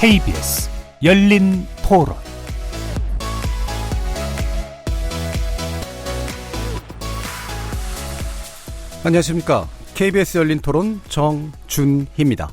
KBS 열린 토론. 안녕하십니까. KBS 열린 토론 정준희입니다.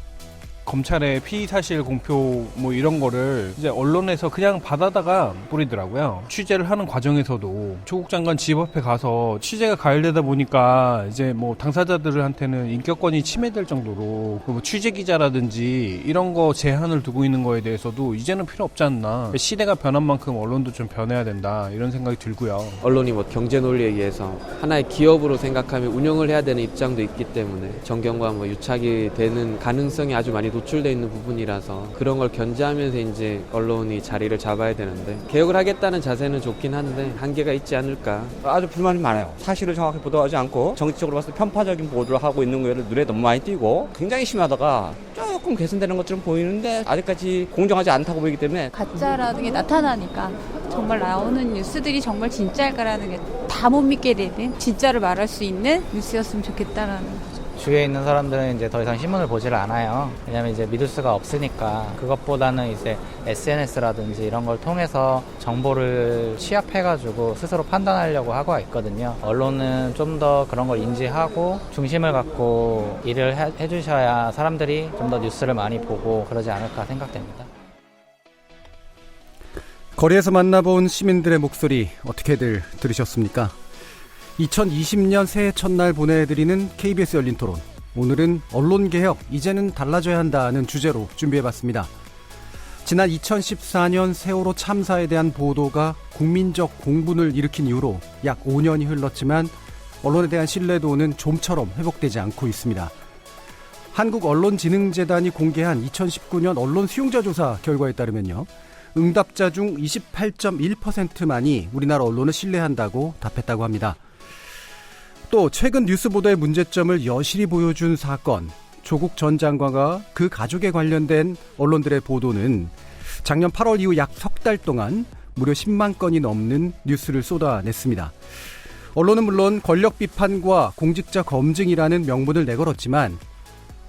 검찰의 피의사실 공표 뭐 이런 거를 이제 언론에서 그냥 받아다가 뿌리더라고요. 취재를 하는 과정에서도 조국 장관 집 앞에 가서 취재가 가열되다 보니까 이제 뭐 당사자들한테는 인격권이 침해될 정도로 뭐 취재 기자라든지 이런 거 제한을 두고 있는 거에 대해서도 이제는 필요 없지 않나. 시대가 변한 만큼 언론도 좀 변해야 된다 이런 생각이 들고요. 언론이 뭐 경제 논리에 의해서 하나의 기업으로 생각하면 운영을 해야 되는 입장도 있기 때문에 정경과 뭐 유착이 되는 가능성이 아주 많이 노출되어 있는 부분이라서 그런 걸 견제하면서 이제 언론이 자리를 잡아야 되는데 개혁을 하겠다는 자세는 좋긴 한데 한계가 있지 않을까. 아주 불만이 많아요. 사실을 정확히 보도하지 않고 정치적으로 봤을 때 편파적인 보도를 하고 있는 거를 눈에 너무 많이 띄고 굉장히 심하다가 조금 개선되는 것처럼 보이는데 아직까지 공정하지 않다고 보이기 때문에 가짜라는 게 나타나니까 정말 나오는 뉴스들이 정말 진짜일까라는 게 다 못 믿게 되는, 진짜를 말할 수 있는 뉴스였으면 좋겠다라는 거죠. 주위에 있는 사람들은 이제 더 이상 신문을 보지를 않아요. 왜냐면 이제 믿을 수가 없으니까. 그것보다는 이제 SNS라든지 이런 걸 통해서 정보를 취합해가지고 스스로 판단하려고 하고 있거든요. 언론은 좀 더 그런 걸 인지하고 중심을 갖고 일을 해주셔야 사람들이 좀 더 뉴스를 많이 보고 그러지 않을까 생각됩니다. 거리에서 만나본 시민들의 목소리 어떻게들 들으셨습니까? 2020년 새해 첫날 보내드리는 KBS 열린 토론. 오늘은 언론개혁, 이제는 달라져야 한다는 주제로 준비해봤습니다. 지난 2014년 세월호 참사에 대한 보도가 국민적 공분을 일으킨 이후로 약 5년이 흘렀지만 언론에 대한 신뢰도는 좀처럼 회복되지 않고 있습니다. 한국언론진흥재단이 공개한 2019년 언론 수용자 조사 결과에 따르면요, 응답자 중 28.1%만이 우리나라 언론을 신뢰한다고 답했다고 합니다. 또 최근 뉴스 보도의 문제점을 여실히 보여준 사건, 조국 전 장관과 그 가족에 관련된 언론들의 보도는 작년 8월 이후 약 석 달 동안 무려 10만 건이 넘는 뉴스를 쏟아냈습니다. 언론은 물론 권력 비판과 공직자 검증이라는 명분을 내걸었지만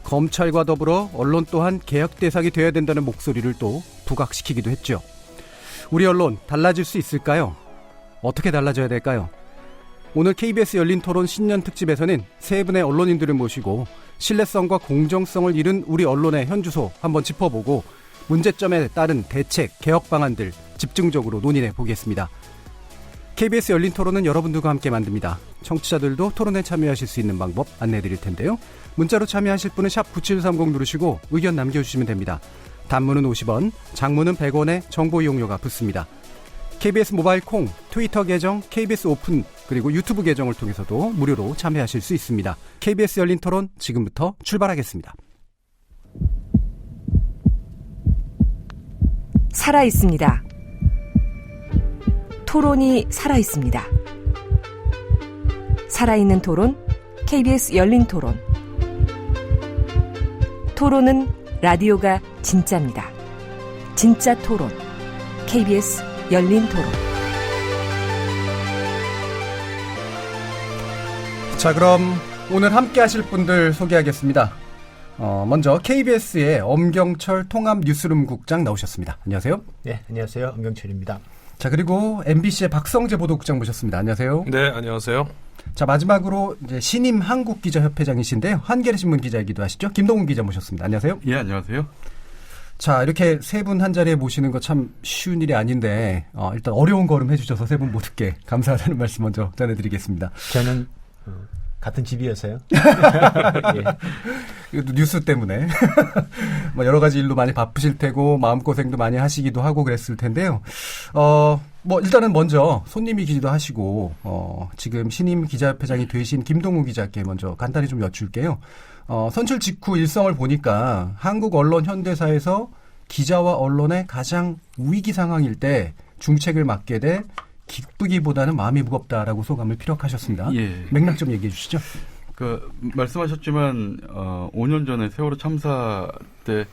검찰과 더불어 언론 또한 개혁 대상이 되어야 된다는 목소리를 또 부각시키기도 했죠. 우리 언론 달라질 수 있을까요? 어떻게 달라져야 될까요? 오늘 KBS 열린 토론 신년 특집에서는 세 분의 언론인들을 모시고 신뢰성과 공정성을 잃은 우리 언론의 현주소 한번 짚어보고 문제점에 따른 대책, 개혁 방안들 집중적으로 논의해 보겠습니다. KBS 열린 토론은 여러분들과 함께 만듭니다. 청취자들도 토론에 참여하실 수 있는 방법 안내해 드릴 텐데요. 문자로 참여하실 분은 샵 9730 누르시고 의견 남겨주시면 됩니다. 단문은 50원, 장문은 100원의 정보 이용료가 붙습니다. KBS 모바일 콩, 트위터 계정, KBS 오픈, 그리고 유튜브 계정을 통해서도 무료로 참여하실 수 있습니다. KBS 열린 토론 지금부터 출발하겠습니다. 살아있습니다. 토론이 살아있습니다. 살아있는 토론, KBS 열린 토론. 토론은 라디오가 진짜입니다. 진짜 토론, KBS 열린 토론. 자, 그럼 오늘 함께 하실 분들 소개하겠습니다. 먼저 KBS의 엄경철 통합 뉴스룸 국장 나오셨습니다. 안녕하세요. 네, 안녕하세요. 엄경철입니다. 자, 그리고 MBC의 박성재 보도국장 모셨습니다. 안녕하세요. 네, 안녕하세요. 자, 마지막으로 이제 신임 한국기자협회장이신데요, 한겨레신문 기자이기도 하시죠, 김동훈 기자 모셨습니다. 안녕하세요. 예, 안녕하세요. 자, 이렇게 세 분 한 자리에 모시는 거 참 쉬운 일이 아닌데 일단 어려운 걸음 해주셔서 세 분 모두께 감사하다는 말씀 먼저 전해드리겠습니다. 저는 같은 집이어서요. 예. 이것도 뉴스 때문에 뭐 여러 가지 일로 많이 바쁘실 테고 마음고생도 많이 하시기도 하고 그랬을 텐데요. 뭐 일단은 먼저 손님이기도 하시고 지금 신임 기자협회장이 되신 김동훈 기자께 먼저 간단히 좀 여쭐게요. 선출 직후 일성을 보니까 한국 언론 현대사에서 기자와 언론의 가장 위기 상황일 때 중책을 맡게 돼 기쁘기보다는 마음이 무겁다라고 소감을 피력하셨습니다. 예. 맥락 좀 얘기해 주시죠. 말씀하셨지만 5년 전에 세월호 참사 때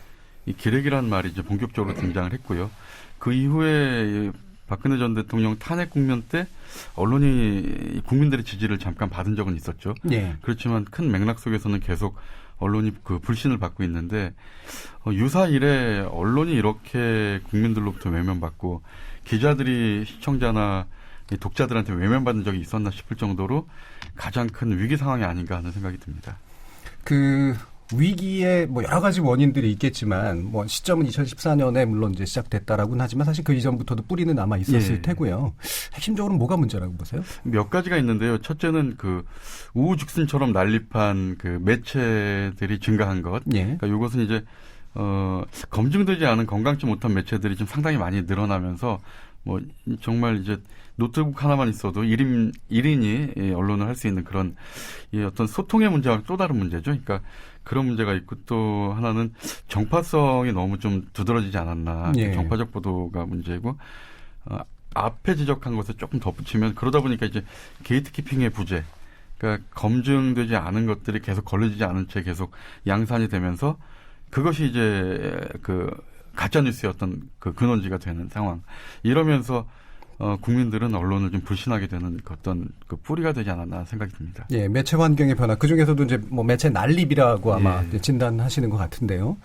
이 기레기라는 말이 이제 본격적으로 등장을 했고요. 그 이후에 박근혜 전 대통령 탄핵 국면 때 언론이 국민들의 지지를 잠깐 받은 적은 있었죠. 예. 그렇지만 큰 맥락 속에서는 계속 언론이 그 불신을 받고 있는데 유사 이래 언론이 이렇게 국민들로부터 외면받고 기자들이 시청자나 독자들한테 외면받은 적이 있었나 싶을 정도로 가장 큰 위기 상황이 아닌가 하는 생각이 듭니다. 그 위기에 뭐 여러 가지 원인들이 있겠지만 뭐 시점은 2014년에 물론 이제 시작됐다라고는 하지만 사실 그 이전부터도 뿌리는 남아 있었을 예. 테고요. 핵심적으로 뭐가 문제라고 보세요? 몇 가지가 있는데요. 첫째는 그 우후죽순처럼 난립한 그 매체들이 증가한 것. 예. 그러니까 이것은 이제 검증되지 않은 건강치 못한 매체들이 좀 상당히 많이 늘어나면서 뭐 정말 이제 노트북 하나만 있어도 1인이 언론을 할 수 있는 그런 어떤 소통의 문제와 또 다른 문제죠. 그러니까 그런 문제가 있고 또 하나는 정파성이 너무 좀 두드러지지 않았나. 예. 정파적 보도가 문제고 앞에 지적한 것을 조금 덧붙이면 그러다 보니까 이제 게이트키핑의 부재. 그러니까 검증되지 않은 것들이 계속 걸러지지 않은 채 계속 양산이 되면서 그것이 이제 그 가짜뉴스의 어떤 그 근원지가 되는 상황. 이러면서 국민들은 언론을 좀 불신하게 되는 어떤 그 뿌리가 되지 않았나 생각이 듭니다. 예, 매체 환경의 변화. 그 중에서도 이제 뭐 매체 난립이라고 아마 예. 진단하시는 것 같은데요.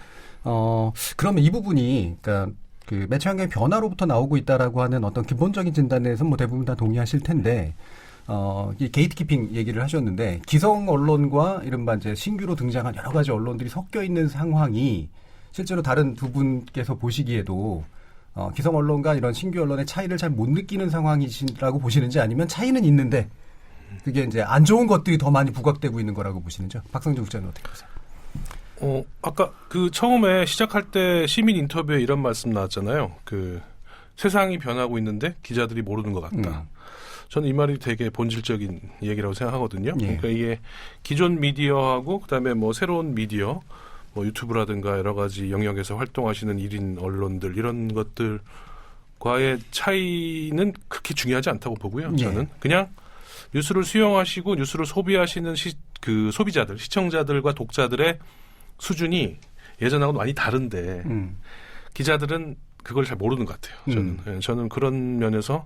그러면 이 부분이, 그러니까 그 매체 환경의 변화로부터 나오고 있다라고 하는 어떤 기본적인 진단에 대해서 뭐 대부분 다 동의하실 텐데, 이 게이트키핑 얘기를 하셨는데, 기성 언론과 이른바 이제 신규로 등장한 여러 가지 언론들이 섞여 있는 상황이 실제로 다른 두 분께서 보시기에도 기성 언론과 이런 신규 언론의 차이를 잘 못 느끼는 상황이시라고 보시는지 아니면 차이는 있는데 그게 이제 안 좋은 것들이 더 많이 부각되고 있는 거라고 보시는지요? 박성준 국장님 어떻게 보세요? 아까 그 처음에 시작할 때 시민 인터뷰에 이런 말씀 나왔잖아요. 그 세상이 변하고 있는데 기자들이 모르는 것 같다. 저는 이 말이 되게 본질적인 얘기라고 생각하거든요. 예. 그러니까 이게 기존 미디어하고 그다음에 뭐 새로운 미디어 뭐 유튜브라든가 여러 가지 영역에서 활동하시는 1인 언론들 이런 것들과의 차이는 그렇게 중요하지 않다고 보고요. 저는 그냥 뉴스를 수용하시고 뉴스를 소비하시는 그 소비자들, 시청자들과 독자들의 수준이 예전하고는 많이 다른데 기자들은 그걸 잘 모르는 것 같아요. 저는 그런 면에서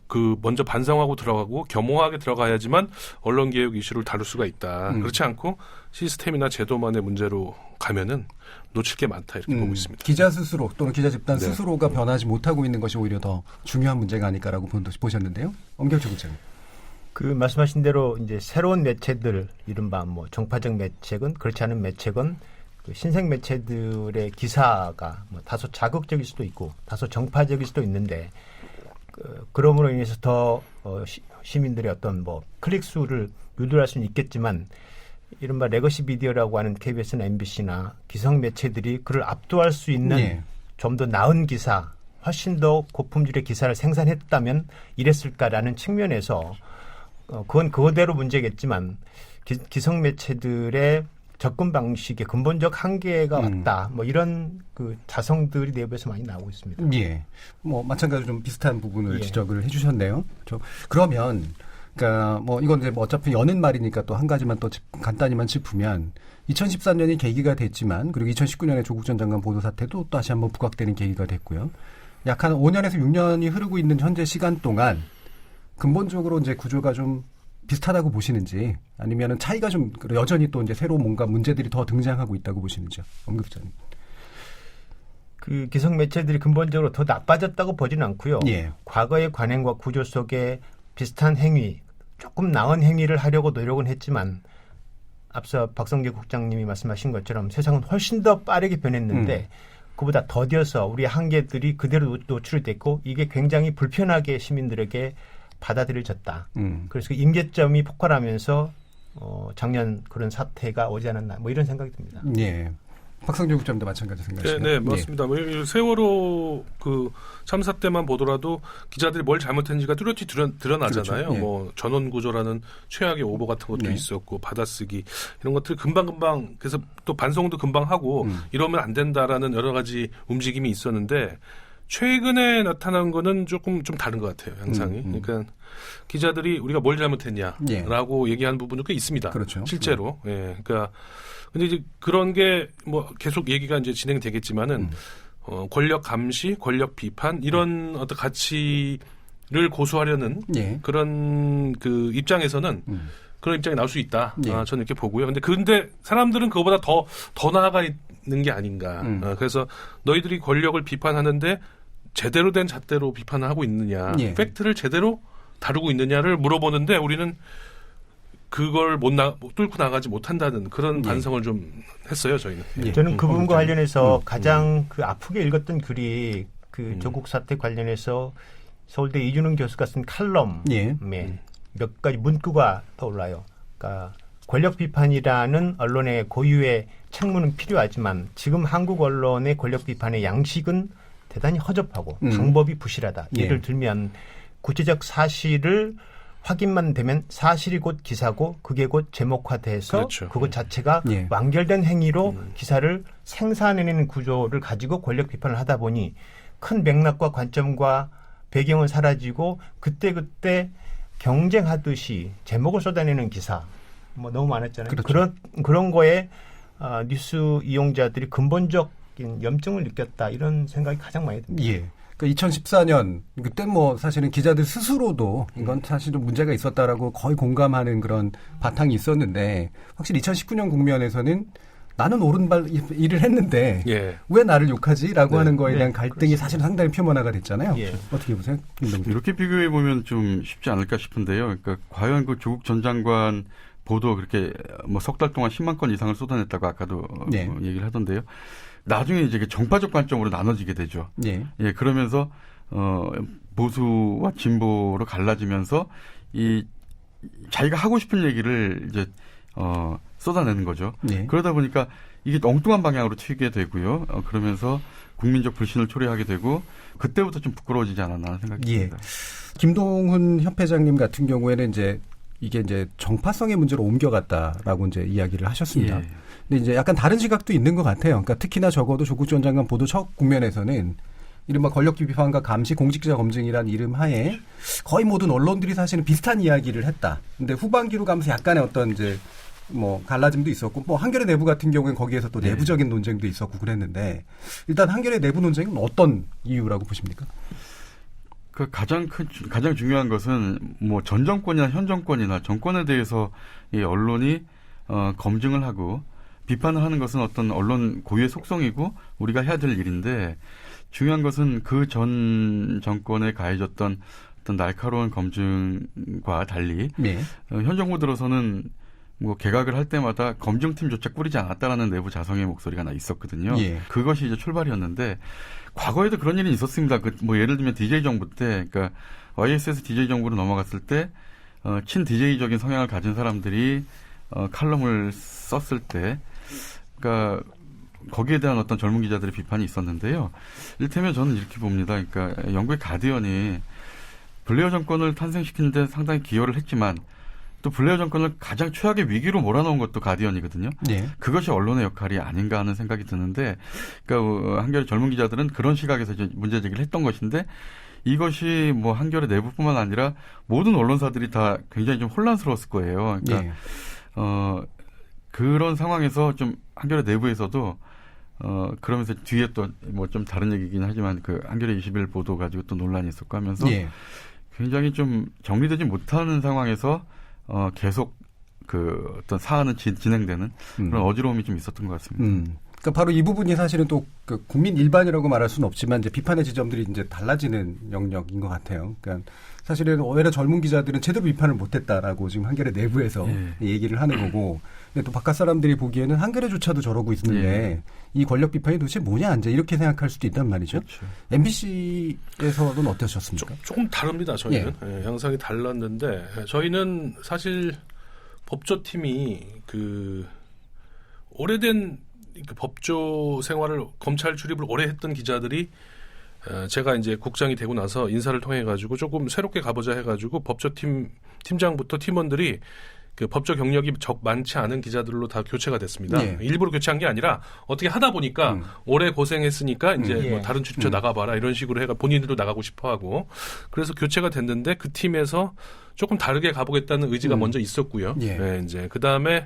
그 먼저 반성하고 들어가고 겸허하게 들어가야지만 언론 개혁 이슈를 다룰 수가 있다. 그렇지 않고 시스템이나 제도만의 문제로 가면은 놓칠 게 많다 이렇게 보고 있습니다. 기자 스스로 또는 기자 집단 스스로가 변하지 못하고 있는 것이 오히려 더 중요한 문제가 아닐까라고 보셨는데요. 엄경철 국장님. 그 말씀하신 대로 이제 새로운 매체들 이른바 뭐 정파적 매체건 그렇지 않은 매체건 그 신생 매체들의 기사가 뭐 다소 자극적일 수도 있고 다소 정파적일 수도 있는데 그럼으로 인해서 더 시민들의 어떤 뭐 클릭 수를 유도할 수는 있겠지만 이른바 레거시 미디어라고 하는 KBS나 MBC나 기성 매체들이 그를 압도할 수 있는 좀 더 나은 기사, 훨씬 더 고품질의 기사를 생산했다면 이랬을까라는 측면에서 그건 그거대로 문제겠지만 기성 매체들의 접근 방식의 근본적 한계가 왔다. 뭐 이런 그 자성들이 내부에서 많이 나오고 있습니다. 예. 뭐 마찬가지로 좀 비슷한 부분을 지적을 해주셨네요. 그러면 그러니까 뭐 이건 이제 뭐 어차피 여는 말이니까 또 한 가지만 또 간단히만 짚으면 2013년이 계기가 됐지만 그리고 2019년에 조국 전 장관 보도 사태도 다시 한번 부각되는 계기가 됐고요. 약 한 5년에서 6년이 흐르고 있는 현재 시간 동안 근본적으로 이제 구조가 좀 비슷하다고 보시는지 아니면은 차이가 좀 여전히 또 이제 새로 뭔가 문제들이 더 등장하고 있다고 보시는지요, 엄 교수님? 그 기성 매체들이 근본적으로 더 나빠졌다고 보지는 않고요. 과거의 관행과 구조 속에 비슷한 행위, 조금 나은 행위를 하려고 노력은 했지만 앞서 박성재 국장님이 말씀하신 것처럼 세상은 훨씬 더 빠르게 변했는데 그보다 더뎌서 우리 한계들이 그대로 노출됐고 이게 굉장히 불편하게 시민들에게 받아들여졌다. 그래서 그 임계점이 폭발하면서 작년 그런 사태가 오지 않았나 뭐 이런 생각이 듭니다. 예. 박성준 국장도 마찬가지 생각이시죠? 네, 맞습니다. 세월호 그 참사 때만 보더라도 기자들이 뭘 잘못했는지가 뚜렷이 드러나잖아요. 그렇죠. 뭐 전원 구조라는 최악의 오보 같은 것도 있었고 받아쓰기 이런 것들 금방 그래서 또 반성도 금방 하고 이러면 안 된다라는 여러 가지 움직임이 있었는데 최근에 나타난 거는 조금 좀 다른 것 같아요. 양상이. 그러니까 기자들이 우리가 뭘 잘못했냐라고 얘기하는 부분도 꽤 있습니다. 그렇죠. 실제로. 그러니까 근데 이제 그런 게 뭐 계속 얘기가 이제 진행되겠지만은 권력 감시, 권력 비판 이런 어떤 가치를 고수하려는 예. 그런 그 입장에서는 그런 입장이 나올 수 있다. 예. 저는 이렇게 보고요. 근데 사람들은 그거보다 더 나아가 있는 게 아닌가. 그래서 너희들이 권력을 비판하는데 제대로 된 잣대로 비판을 하고 있느냐, 예. 팩트를 제대로 다루고 있느냐를 물어보는데 우리는 그걸 뚫고 나가지 못한다는 그런 반성을 좀 했어요, 저희는. 예. 저는 그 부분과 관련해서 가장 그 아프게 읽었던 글이 그 조국 사태 관련해서 서울대 이준흥 교수가 쓴 칼럼에 몇 가지 문구가 떠올라요. 그러니까 권력 비판이라는 언론의 고유의 책무는 필요하지만 지금 한국 언론의 권력 비판의 양식은 대단히 허접하고 방법이 부실하다. 예를 들면 구체적 사실을 확인만 되면 사실이 곧 기사고 그게 곧 제목화돼서 그렇죠. 그것 자체가 완결된 행위로 기사를 생산해내는 구조를 가지고 권력 비판을 하다 보니 큰 맥락과 관점과 배경은 사라지고 그때그때 경쟁하듯이 제목을 쏟아내는 기사 뭐 너무 많았잖아요. 그렇죠. 그런 거에 뉴스 이용자들이 근본적인 염증을 느꼈다 이런 생각이 가장 많이 듭니다. 예. 그러니까 2014년 그때 뭐 사실은 기자들 스스로도 이건 사실 좀 문제가 있었다라고 거의 공감하는 그런 바탕이 있었는데 확실히 2019년 국면에서는 나는 옳은 일을 했는데 왜 나를 욕하지라고 하는 거에 대한 갈등이 사실 상당히 표면화가 됐잖아요. 어떻게 보세요? 이렇게 비교해 보면 좀 쉽지 않을까 싶은데요. 그러니까 과연 그 조국 전 장관 보도 그렇게 뭐 석 달 동안 10만 건 이상을 쏟아냈다고 아까도 얘기를 하던데요. 나중에 이제 정파적 관점으로 나눠지게 되죠. 그러면서 보수와 진보로 갈라지면서 이 자기가 하고 싶은 얘기를 이제 쏟아내는 거죠. 그러다 보니까 이게 엉뚱한 방향으로 튀게 되고요. 그러면서 국민적 불신을 초래하게 되고 그때부터 좀 부끄러워지지 않았나 하는 생각이 듭니다. 김동훈 협회장님 같은 경우에는 이게 이제 정파성의 문제로 옮겨갔다라고 이제 이야기를 하셨습니다. 근데 이제 약간 다른 시각도 있는 것 같아요. 그러니까 특히나 적어도 조국 전 장관 보도 첫 국면에서는 이른바 권력 비판과 감시, 공직자 검증이란 이름 하에 거의 모든 언론들이 사실은 비슷한 이야기를 했다. 근데 후반기로 가면서 약간의 어떤 이제 뭐 갈라짐도 있었고, 뭐 한겨레 내부 같은 경우에는 거기에서 또 내부적인 논쟁도 있었고 그랬는데 일단 한겨레 내부 논쟁은 어떤 이유라고 보십니까? 그 가장 중요한 것은 뭐 전 정권이나 현 정권이나 정권에 대해서 이 언론이 검증을 하고 비판을 하는 것은 어떤 언론 고유의 속성이고 우리가 해야 될 일인데 중요한 것은 그 전 정권에 가해졌던 어떤 날카로운 검증과 달리 현 정부 들어서는 뭐 개각을 할 때마다 검증팀조차 꾸리지 않았다라는 내부 자성의 목소리가 있었거든요. 그것이 이제 출발이었는데 과거에도 그런 일이 있었습니다. 뭐 예를 들면 DJ 정부 때, 그러니까 YS에서 DJ 정부로 넘어갔을 때 친 DJ적인 성향을 가진 사람들이 칼럼을 썼을 때, 그러니까 거기에 대한 어떤 젊은 기자들의 비판이 있었는데요. 이를테면 저는 이렇게 봅니다. 그러니까 영국의 가디언이 블레어 정권을 탄생시키는데 상당히 기여를 했지만 또 블레어 정권을 가장 최악의 위기로 몰아넣은 것도 가디언이거든요. 그것이 언론의 역할이 아닌가 하는 생각이 드는데, 그러니까 한겨레 젊은 기자들은 그런 시각에서 이제 문제 제기를 했던 것인데 이것이 뭐 한겨레 내부뿐만 아니라 모든 언론사들이 다 굉장히 좀 혼란스러웠을 거예요. 그러니까 그런 상황에서 좀 한겨레 내부에서도 그러면서 뒤에 또 뭐 좀 다른 얘기긴 하지만 그 한겨레 20일 보도 가지고 또 논란이 있었고 하면서 굉장히 좀 정리되지 못하는 상황에서 계속 그 어떤 사안은 진행되는 그런 어지러움이 좀 있었던 것 같습니다. 그러니까 바로 이 부분이 사실은 또 그 국민 일반이라고 말할 수는 없지만 이제 비판의 지점들이 이제 달라지는 영역인 것 같아요. 그러니까 사실은 오히려 젊은 기자들은 제대로 비판을 못했다라고 지금 한겨레 내부에서 얘기를 하는 거고, 근데 또 바깥 사람들이 보기에는 한겨레조차도 저러고 있는데 이 권력 비판이 도대체 뭐냐 이제 이렇게 생각할 수도 있단 말이죠. MBC에서는 어떠셨습니까? 조금 다릅니다. 저희는 양상이 달랐는데 저희는 사실 법조팀이 그 오래된 그 법조 생활을 검찰 출입을 오래 했던 기자들이 제가 이제 국장이 되고 나서 인사를 통해 가지고 조금 새롭게 가보자 해가지고 법조팀 팀장부터 팀원들이 그 법조 경력이 많지 않은 기자들로 다 교체가 됐습니다. 일부러 교체한 게 아니라 어떻게 하다 보니까 오래 고생했으니까 이제 뭐 다른 출입처 나가봐라 이런 식으로 해가 본인들도 나가고 싶어하고 그래서 교체가 됐는데 그 팀에서 조금 다르게 가보겠다는 의지가 먼저 있었고요. 이제 그 다음에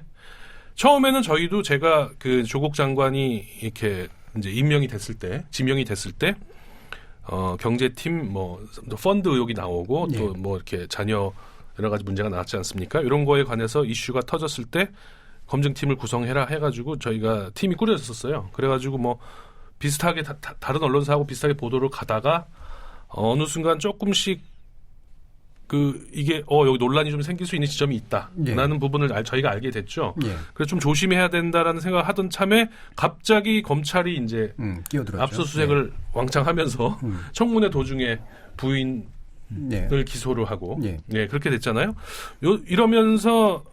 처음에는 저희도 제가 그 조국 장관이 이렇게 이제 임명이 됐을 때, 지명이 됐을 때, 경제팀 뭐 펀드 의혹이 나오고 예. 또 뭐 이렇게 자녀 여러 가지 문제가 나왔지 않습니까? 이런 거에 관해서 이슈가 터졌을 때 검증팀을 구성해라 해가지고 저희가 팀이 꾸려졌었어요. 그래가지고 뭐 비슷하게 다른 언론사하고 비슷하게 보도를 가다가 어느 순간 조금씩 이게 여기 논란이 좀 생길 수 있는 지점이 있다라는 예. 부분을 저희가 알게 됐죠. 예. 그래서 좀 조심해야 된다라는 생각을 하던 참에 갑자기 검찰이 이제 끼어들었죠. 압수수색을 왕창 하면서 청문회 도중에 부인을 예. 기소를 하고 예. 예, 그렇게 됐잖아요. 이러면서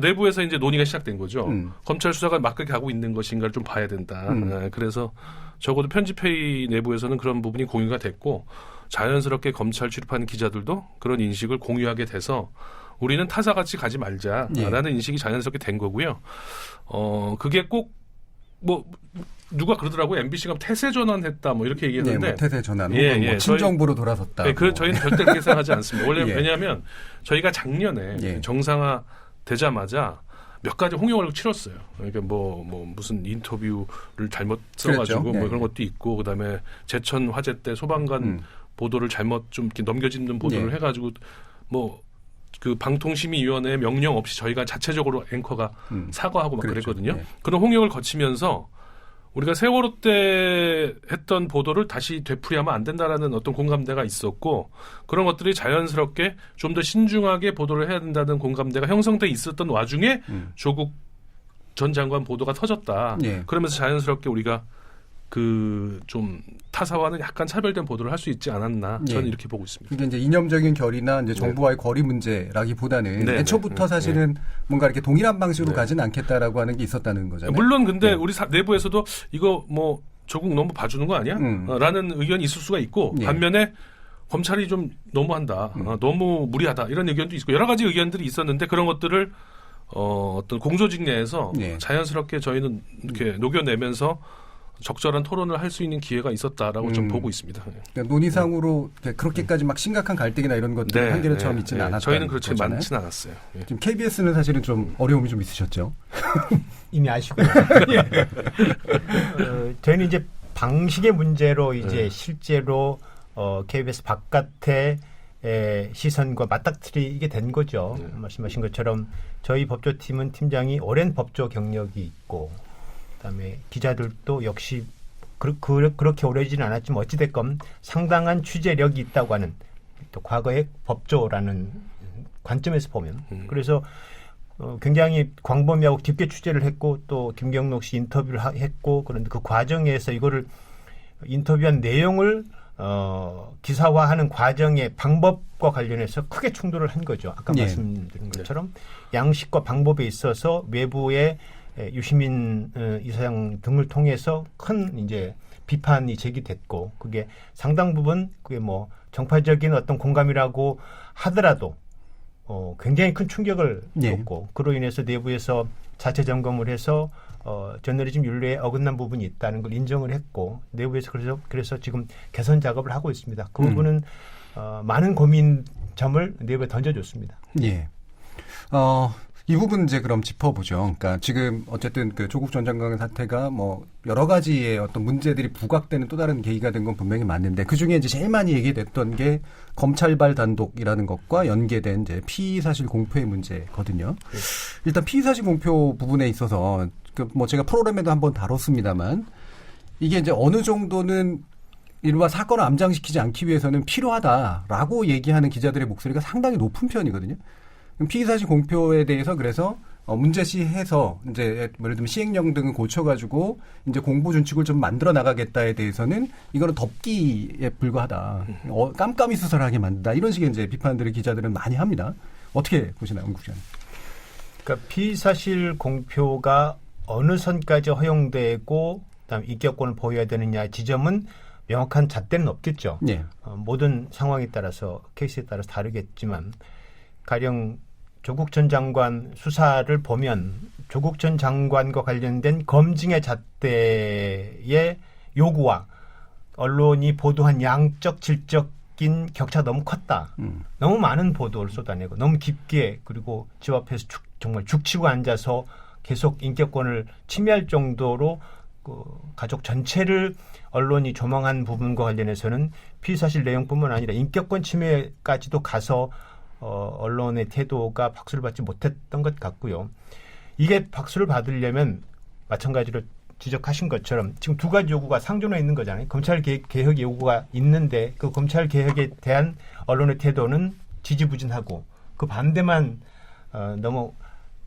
내부에서 이제 논의가 시작된 거죠. 검찰 수사가 막게 가고 있는 것인가를 좀 봐야 된다. 예, 그래서 적어도 편집회의 내부에서는 그런 부분이 공유가 됐고 자연스럽게 검찰 출입하는 기자들도 그런 인식을 공유하게 돼서 우리는 타사같이 가지 말자라는 인식이 자연스럽게 된 거고요. 그게 꼭 뭐 누가 그러더라고요. MBC가 태세 전환했다 뭐 이렇게 얘기했는데 네, 뭐 태세 전환, 예, 뭐 예, 친정부로 돌아섰다. 네, 저희는 절대 그렇게 생각하지 않습니다. 원래 예. 왜냐하면 저희가 작년에 예. 정상화 되자마자 몇 가지 홍역을 치렀어요. 그러니까 뭐 무슨 인터뷰를 잘못 써가지고 그랬죠. 뭐 예. 그런 것도 있고 그다음에 제천 화재 때 소방관 보도를 잘못 좀 이렇게 넘겨짚는 보도를 예. 해가지고 뭐 그 방통심의위원회 명령 없이 저희가 자체적으로 앵커가 사과하고 막 그랬죠. 그랬거든요. 예. 그런 홍역을 거치면서 우리가 세월호 때 했던 보도를 다시 되풀이하면 안 된다라는 어떤 공감대가 있었고 그런 것들이 자연스럽게 좀 더 신중하게 보도를 해야 된다는 공감대가 형성돼 있었던 와중에 조국 전 장관 보도가 터졌다. 예. 그러면서 자연스럽게 우리가 좀 타사와는 약간 차별된 보도를 할 수 있지 않았나 저는 예. 이렇게 보고 있습니다. 그게 이제 이념적인 결이나 이제 정부와의 거리 문제라기보다는 네, 애초부터 네. 사실은 뭔가 이렇게 동일한 방식으로 네. 가지는 않겠다라고 하는 게 있었다는 거잖아요. 물론 근데 네. 우리 내부에서도 이거 뭐 조국 너무 봐주는 거 아니야? 라는 의견이 있을 수가 있고 예. 반면에 검찰이 좀 너무한다. 너무 무리하다. 이런 의견도 있고 여러 가지 의견들이 있었는데 그런 것들을 어떤 공조직 내에서 예. 자연스럽게 저희는 이렇게 녹여내면서 적절한 토론을 할 수 있는 기회가 있었다라고 좀 보고 있습니다. 그러니까 논의상으로 그렇게까지 막 심각한 갈등이나 이런 것들이 한겨레처럼 있지는 않았다. 저희는 그렇지 많지는 않았어요. 예. 지금 KBS는 사실은 좀 어려움이 좀 있으셨죠? 이미 아시고요. 저희는 이제 방식의 문제로 이제 실제로 KBS 바깥의 시선과 맞닥뜨리게 된 거죠. 말씀하신 것처럼 저희 법조팀은 팀장이 오랜 법조 경력이 있고 그다음에 기자들도 역시 그렇게 오래지는 않았지만 어찌됐건 상당한 취재력이 있다고 하는 또 과거의 법조라는 관점에서 보면 그래서 굉장히 광범위하고 깊게 취재를 했고 또 김경록 씨 인터뷰를 했고 그런데 그 과정에서 이거를 인터뷰한 내용을 기사화하는 과정의 방법과 관련해서 크게 충돌을 한 거죠. 아까 예. 말씀드린 것처럼 양식과 방법에 있어서 외부의 유시민 이사장 등을 통해서 큰 이제 비판이 제기됐고 그게 상당 부분 그게 뭐 정파적인 어떤 공감이라고 하더라도 굉장히 큰 충격을 줬고 그로 인해서 내부에서 자체 점검을 해서 저널리즘 윤리에 어긋난 부분이 있다는 걸 인정을 했고 내부에서 그래서 지금 개선 작업을 하고 있습니다. 그 부분은 많은 고민점을 내부에 던져줬습니다. 예. 이 부분 이제 그럼 짚어보죠. 그러니까 지금 어쨌든 그 조국 전 장관 사태가 뭐 여러 가지의 어떤 문제들이 부각되는 또 다른 계기가 된 건 분명히 맞는데 그 중에 이제 제일 많이 얘기됐던 게 검찰발 단독이라는 것과 연계된 이제 피의 사실 공표의 문제거든요. 네. 일단 피의 사실 공표 부분에 있어서 뭐 제가 프로그램에도 한번 다뤘습니다만 이게 이제 어느 정도는 이른바 사건을 암장시키지 않기 위해서는 필요하다라고 얘기하는 기자들의 목소리가 상당히 높은 편이거든요. 피의사실 공표에 대해서 그래서 문제시해서 이제 예를 들면 시행령 등을 고쳐가지고 이제 공보 준칙을 좀 만들어 나가겠다에 대해서는 이거는 덮기에 불과하다. 깜깜이 수설하게 만든다. 이런 식의 이제 비판들을 기자들은 많이 합니다. 어떻게 보시나요, 임 국장님? 그러니까 피의사실 공표가 어느 선까지 허용되고 그다음에 인격권을 보여야 되느냐 지점은 명확한 잣대는 없겠죠. 네. 모든 상황에 따라서 케이스에 따라서 다르겠지만 가령 조국 전 장관 수사를 보면 조국 전 장관과 관련된 검증의 잣대의 요구와 언론이 보도한 양적 질적인 격차가 너무 컸다. 너무 많은 보도를 쏟아내고 너무 깊게 그리고 집 앞에서 정말 죽치고 앉아서 계속 인격권을 침해할 정도로 가족 전체를 언론이 조망한 부분과 관련해서는 피의사실 내용뿐만 아니라 인격권 침해까지도 가서 언론의 태도가 박수를 받지 못했던 것 같고요. 이게 박수를 받으려면 마찬가지로 지적하신 것처럼 지금 두 가지 요구가 상존해 있는 거잖아요. 검찰 개혁 요구가 있는데 그 검찰 개혁에 대한 언론의 태도는 지지부진하고 그 반대만 너무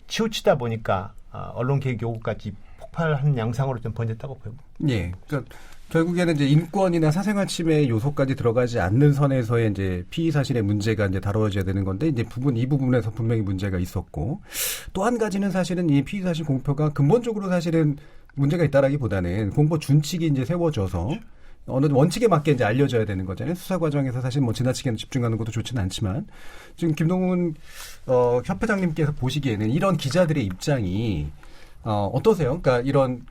치우치다 보니까 언론 개혁 요구까지 폭발하는 양상으로 좀 번졌다고 보입니다. 예. 그러니까 결국에는 이제 인권이나 사생활 침해 요소까지 들어가지 않는 선에서의 이제 피의 사실의 문제가 이제 다뤄져야 되는 건데 이제 이 부분에서 분명히 문제가 있었고 또 한 가지는 사실은 이 피의 사실 공표가 근본적으로 사실은 문제가 있다라기보다는 공보 준칙이 이제 세워져서 어느 원칙에 맞게 이제 알려져야 되는 거잖아요. 수사 과정에서 사실 뭐 지나치게 집중하는 것도 좋지는 않지만 지금 김동훈 협회장님께서 보시기에는 이런 기자들의 입장이 어떠세요? 그러니까 이런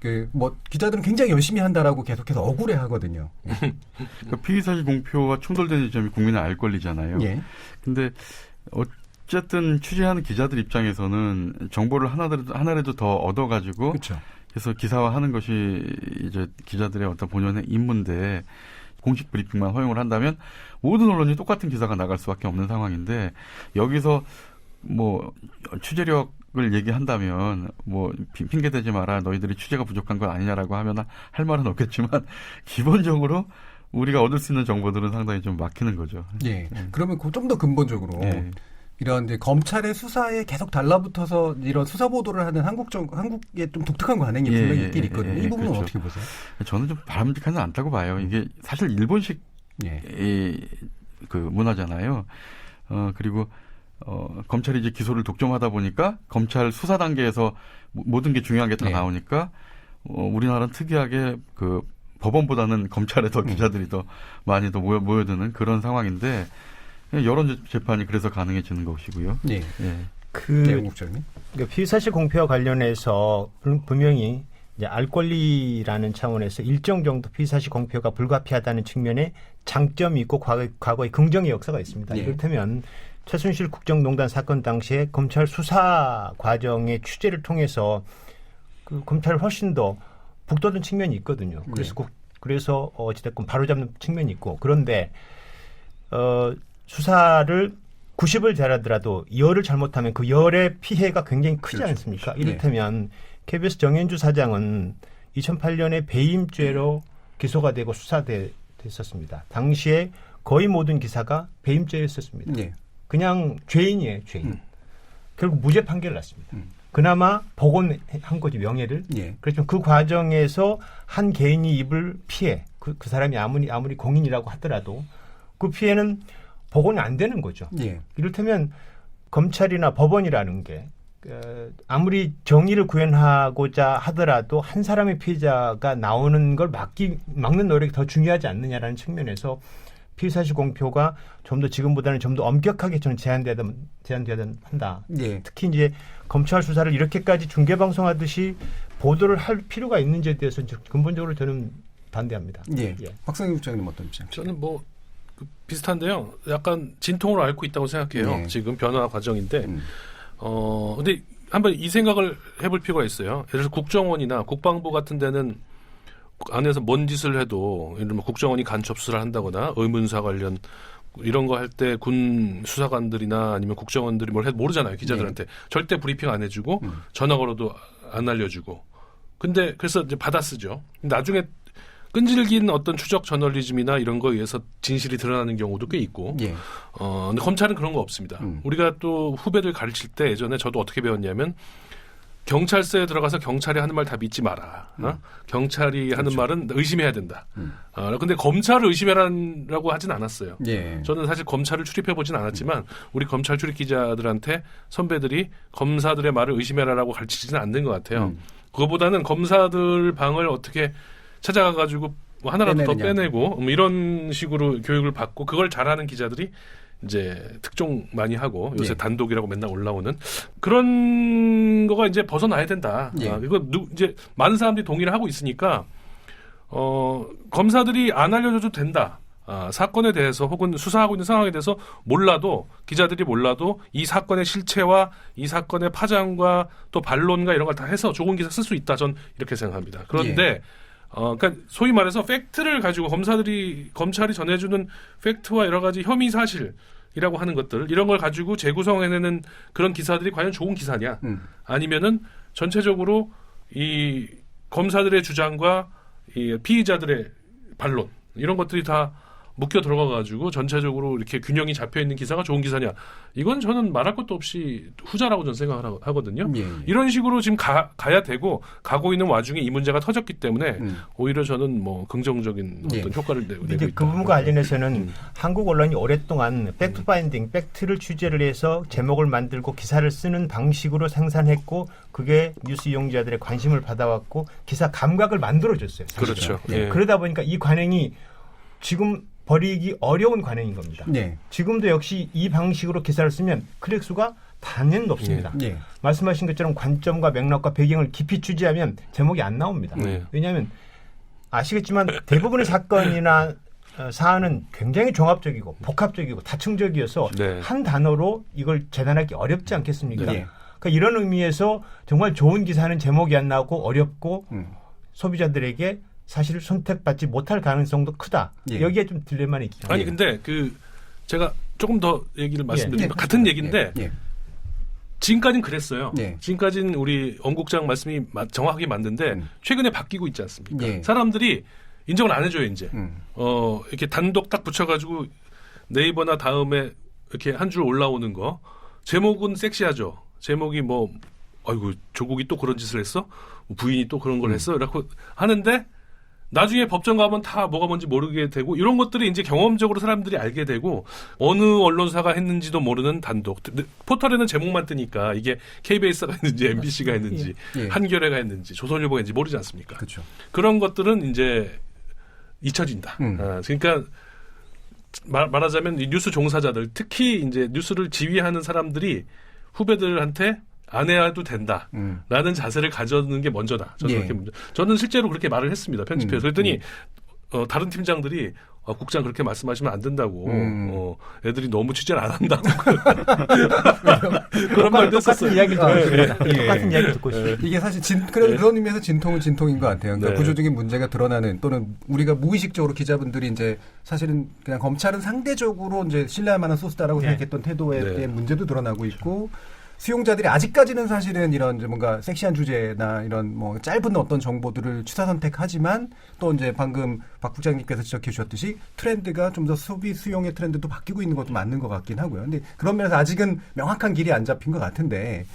기자들은 굉장히 열심히 한다라고 계속해서 억울해 하거든요. 그러니까 피의사실 공표와 충돌되는 점이 국민의 알 권리잖아요. 예. 근데 어쨌든 취재하는 기자들 입장에서는 정보를 하나라도 더 얻어가지고 그렇죠. 그래서 기사화하는 것이 이제 기자들의 어떤 본연의 임무인데 공식 브리핑만 허용을 한다면 모든 언론이 똑같은 기사가 나갈 수밖에 없는 상황인데 여기서 뭐 취재력을 얘기한다면 뭐 핑계대지 마라 너희들이 취재가 부족한 건 아니냐라고 하면 할 말은 없겠지만 기본적으로 우리가 얻을 수 있는 정보들은 상당히 좀 막히는 거죠. 예. 그러면 좀 더 근본적으로 이런 이제 검찰의 수사에 계속 달라붙어서 이런 수사 보도를 하는 한국의 좀 독특한 관행이 분명히 있긴 있거든요. 이 부분은 그렇죠. 어떻게 보세요? 저는 좀 바람직하지 않다고 봐요. 이게 사실 일본식 그 문화잖아요. 그리고 검찰이 이제 기소를 독점하다 보니까 검찰 수사 단계에서 모든 게 중요한 게 다 나오니까 우리나라는 특이하게 그 법원보다는 검찰에 더 기자들이 더 많이 더 모여드는 그런 상황인데 여론 재판이 그래서 가능해지는 것이고요. 네. 피의사실 공표와 관련해서 분명히 이제 알 권리라는 차원에서 일정 정도 피의사실 공표가 불가피하다는 측면에 장점이 있고 과거의 긍정의 역사가 있습니다. 이를테면 최순실 국정농단 사건 당시에 검찰 수사 과정의 취재를 통해서 그 검찰을 훨씬 더 북돋은 측면이 있거든요. 그래서 어찌됐건 바로잡는 측면이 있고 그런데 수사를 90을 잘하더라도 열을 잘못하면 그 열의 피해가 굉장히 크지 않습니까? 이를테면 KBS 정현주 사장은 2008년에 배임죄로 기소가 되고 수사됐었습니다. 당시에 거의 모든 기사가 배임죄였었습니다. 그냥 죄인이에요, 죄인. 결국 무죄 판결을 났습니다. 그나마 복원한 거지, 명예를. 그렇지만 그 과정에서 한 개인이 입을 피해, 그 사람이 아무리 공인이라고 하더라도 그 피해는 복원이 안 되는 거죠. 이를테면 검찰이나 법원이라는 게 아무리 정의를 구현하고자 하더라도 한 사람의 피해자가 나오는 걸 막는 노력이 더 중요하지 않느냐라는 측면에서 피의사실 공표가 좀 더 지금보다는 좀 더 엄격하게 좀 제한돼야 한다. 특히 이제 검찰 수사를 이렇게까지 중계방송하듯이 보도를 할 필요가 있는지에 대해서 근본적으로 저는 반대합니다. 박성희 국장님 어떤 입장? 저는 뭐 비슷한데요. 약간 진통을 앓고 있다고 생각해요. 지금 변화 과정인데. 근데 한번 이 생각을 해볼 필요가 있어요. 예를 들어서 국정원이나 국방부 같은 데는 안에서 뭔 짓을 해도 예를 들면 국정원이 간첩 수사를 한다거나 의문사 관련 이런 거 할 때 군 수사관들이나 아니면 국정원들이 뭘 해도 모르잖아요. 기자들한테. 절대 브리핑 안 해주고 전화 걸어도 안 알려주고. 근데 그래서 이제 받아쓰죠. 나중에 끈질긴 어떤 추적 저널리즘이나 이런 거에 의해서 진실이 드러나는 경우도 꽤 있고. 근데 검찰은 그런 거 없습니다. 우리가 또 후배들 가르칠 때 예전에 저도 어떻게 배웠냐면 경찰서에 들어가서 경찰이 하는 말 다 믿지 마라. 경찰이 하는 말은 의심해야 된다. 근데 검찰을 의심해라고 하진 않았어요. 저는 사실 검찰을 출입해보진 않았지만 우리 검찰 출입 기자들한테 선배들이 검사들의 말을 의심해라라고 가르치지는 않는 것 같아요. 그거보다는 검사들 방을 어떻게 찾아가가지고 뭐 하나라도 더 빼내고 뭐 이런 식으로 교육을 받고 그걸 잘하는 기자들이 이제 특종 많이 하고 요새 단독이라고 맨날 올라오는 그런 거가 이제 벗어나야 된다. 이거 이제 많은 사람들이 동의를 하고 있으니까 검사들이 안 알려줘도 된다. 사건에 대해서 혹은 수사하고 있는 상황에 대해서 몰라도 기자들이 몰라도 이 사건의 실체와 이 사건의 파장과 또 반론과 이런 걸 다 해서 좋은 기사 쓸 수 있다. 전 이렇게 생각합니다. 그런데 그러니까 소위 말해서 팩트를 가지고 검찰이 전해주는 팩트와 여러 가지 혐의 사실이라고 하는 것들 이런 걸 가지고 재구성해내는 그런 기사들이 과연 좋은 기사냐? 아니면은 전체적으로 이 검사들의 주장과 이 피의자들의 반론 이런 것들이 다 묶여 들어가가지고 전체적으로 이렇게 균형이 잡혀 있는 기사가 좋은 기사냐? 이건 저는 말할 것도 없이 후자라고 저는 생각을 하거든요. 이런 식으로 지금 가야 되고 가고 있는 와중에 이 문제가 터졌기 때문에 오히려 저는 뭐 긍정적인 어떤 효과를 내고 있다. 그 부분과 관련해서는 한국 언론이 오랫동안 팩트 파인딩, 팩트를 취재를 해서 제목을 만들고 기사를 쓰는 방식으로 생산했고 그게 뉴스 이용자들의 관심을 받아왔고 기사 감각을 만들어줬어요. 사실은. 그렇죠. 그러다 보니까 이 관행이 지금 버리기 어려운 관행인 겁니다. 지금도 역시 이 방식으로 기사를 쓰면 클릭수가 단연 높습니다. 말씀하신 것처럼 관점과 맥락과 배경을 깊이 취재하면 제목이 안 나옵니다. 왜냐하면 아시겠지만 대부분의 사건이나 사안은 굉장히 종합적이고 복합적이고 다층적이어서 한 단어로 이걸 재단하기 어렵지 않겠습니까? 그러니까 이런 의미에서 정말 좋은 기사는 제목이 안 나오고 어렵고 소비자들에게 사실 선택받지 못할 가능성도 크다. 여기에 좀 딜레마는 있죠. 아니 근데 제가 조금 더 얘기를 말씀드리면 같은 얘기인데 지금까지는 그랬어요. 지금까지는 우리 엄 국장 말씀이 정확하게 맞는데 최근에 바뀌고 있지 않습니까? 사람들이 인정을 안 해줘요 이제. 이렇게 단독 딱 붙여가지고 네이버나 다음에 이렇게 한 줄 올라오는 거 제목은 섹시하죠. 제목이 뭐 아이고 조국이 또 그런 짓을 했어? 부인이 또 그런 걸 했어? 이렇게 하는데 나중에 법정 가면 다 뭐가 뭔지 모르게 되고 이런 것들이 이제 경험적으로 사람들이 알게 되고 어느 언론사가 했는지도 모르는 단독 포털에는 제목만 뜨니까 이게 KBS가 했는지 MBC가 했는지 한겨레가 했는지 조선일보가 했는지 모르지 않습니까? 그렇죠. 그런 것들은 이제 잊혀진다. 그러니까 말하자면 이 뉴스 종사자들 특히 이제 뉴스를 지휘하는 사람들이 후배들한테 안 해도 된다라는 자세를 가져는 게 먼저다. 저는 실제로 그렇게 말을 했습니다. 편집해서. 그랬더니 다른 팀장들이 국장 그렇게 말씀하시면 안 된다고. 애들이 너무 취재를 안 한다고. 그런 말도 했었어요. 똑같은 이야기를 듣고 있습니다. 똑같은 이야기를 듣고 있습니다. 이게 사실 그런 의미에서 진통은 진통인 것 같아요. 그러니까 구조적인 문제가 드러나는 또는 우리가 무의식적으로 기자분들이 이제 사실은 그냥 검찰은 상대적으로 이제 신뢰할 만한 소스다라고 생각했던 태도에 대한 문제도 드러나고 있고 수용자들이 아직까지는 사실은 이런 이제 뭔가 섹시한 주제나 이런 뭐 짧은 어떤 정보들을 취사 선택하지만 또 이제 방금 박 국장님께서 지적해 주셨듯이 트렌드가 좀 더 소비 수용의 트렌드도 바뀌고 있는 것도 맞는 것 같긴 하고요. 근데 그런 면에서 아직은 명확한 길이 안 잡힌 것 같은데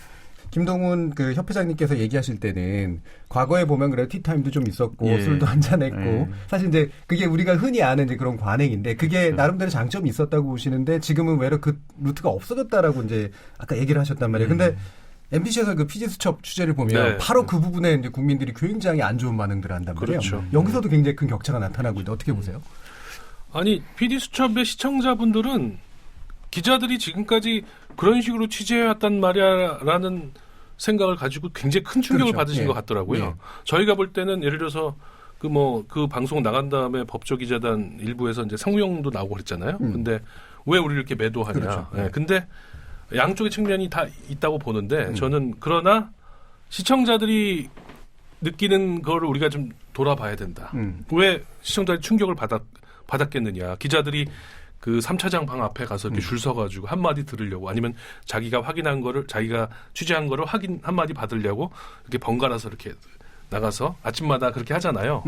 김동훈 그 협회장님께서 얘기하실 때는 과거에 보면 그래 티타임도 좀 있었고 술도 한잔했고 사실 이제 그게 우리가 흔히 아는 이제 그런 관행인데 그게 나름대로 장점이 있었다고 보시는데 지금은 외로 그 루트가 없어졌다라고 이제 아까 얘기를 하셨단 말이에요. 근데 MBC에서 그 피지 수첩 취재를 보면 바로 그 부분에 이제 국민들이 굉장히 안 좋은 반응들을 한단 말이에요. 그렇죠. 여기서도 굉장히 큰 격차가 나타나고 있는데 어떻게 보세요? 아니 PD 수첩의 시청자분들은 기자들이 지금까지 그런 식으로 취재해왔단 말이야라는 생각을 가지고 굉장히 큰 충격을 받으신 것 같더라고요. 저희가 볼 때는 예를 들어서 그 방송 나간 다음에 법조기자단 일부에서 이제 상무형도 나오고 그랬잖아요. 근데 왜 우리를 이렇게 매도하냐. 그렇죠. 근데 양쪽의 측면이 다 있다고 보는데 저는 그러나 시청자들이 느끼는 거를 우리가 좀 돌아봐야 된다. 왜 시청자들이 충격을 받았겠느냐. 기자들이 그 3차장 방 앞에 가서 이렇게 줄 서가지고 한마디 들으려고 아니면 자기가 취재한 거를 한마디 받으려고 이렇게 번갈아서 이렇게 나가서 아침마다 그렇게 하잖아요.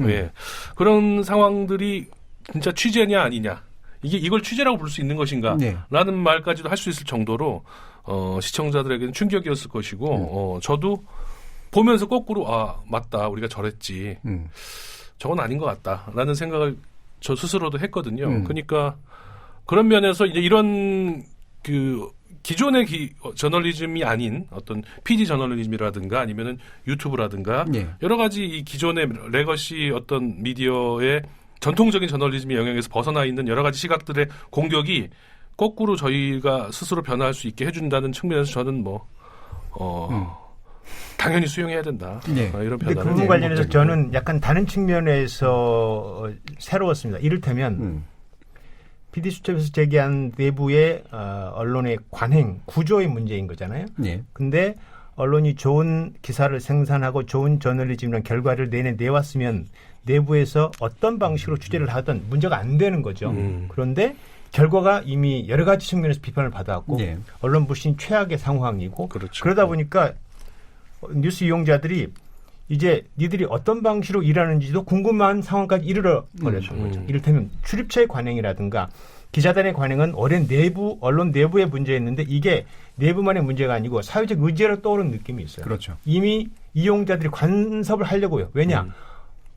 그런 상황들이 진짜 취재냐 아니냐. 이걸 취재라고 부를 수 있는 것인가 라는 말까지도 할 수 있을 정도로 시청자들에게는 충격이었을 것이고 저도 보면서 거꾸로 맞다. 우리가 저랬지. 저건 아닌 것 같다. 라는 생각을 저 스스로도 했거든요. 그러니까 그런 면에서 이제 이런 그 기존의 저널리즘이 아닌 어떤 PD 저널리즘이라든가 아니면은 유튜브라든가 여러 가지 이 기존의 레거시 어떤 미디어의 전통적인 저널리즘의 영역에서 벗어나 있는 여러 가지 시각들의 공격이 거꾸로 저희가 스스로 변화할 수 있게 해준다는 측면에서 저는 당연히 수용해야 된다. 이런 근데 변화는. 그 부분 관련해서 저는 약간 다른 측면에서 새로웠습니다. 이를테면 PD수첩에서 제기한 내부의 언론의 관행, 구조의 문제인 거잖아요. 예. 근데 언론이 좋은 기사를 생산하고 좋은 저널리즘이라는 결과를 내왔으면 내부에서 어떤 방식으로 취재를 하든 문제가 안 되는 거죠. 그런데 결과가 이미 여러 가지 측면에서 비판을 받아왔고 예. 언론 불신이 최악의 상황이고 그렇죠. 그러다 보니까 뉴스 이용자들이 이제 니들이 어떤 방식으로 일하는지도 궁금한 상황까지 이르러 버렸던 거죠. 이를테면 출입처의 관행이라든가 기자단의 관행은 오랜 언론 내부의 문제였는데 이게 내부만의 문제가 아니고 사회적 의제로 떠오르는 느낌이 있어요. 그렇죠. 이미 이용자들이 관섭을 하려고요. 왜냐?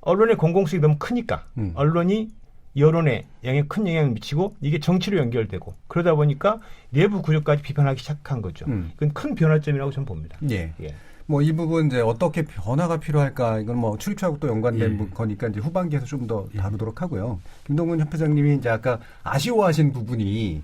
언론의 공공성이 너무 크니까 언론이 여론에 큰 영향을 미치고 이게 정치로 연결되고 그러다 보니까 내부 구조까지 비판하기 시작한 거죠. 이건 큰 변화점이라고 저는 봅니다. 예. 뭐 이 부분 이제 어떻게 변화가 필요할까 이건 뭐 출입처하고 또 연관된 거니까 이제 후반기에서 좀 더 다루도록 하고요. 김동근 협회장님이 이제 아까 아쉬워하신 부분이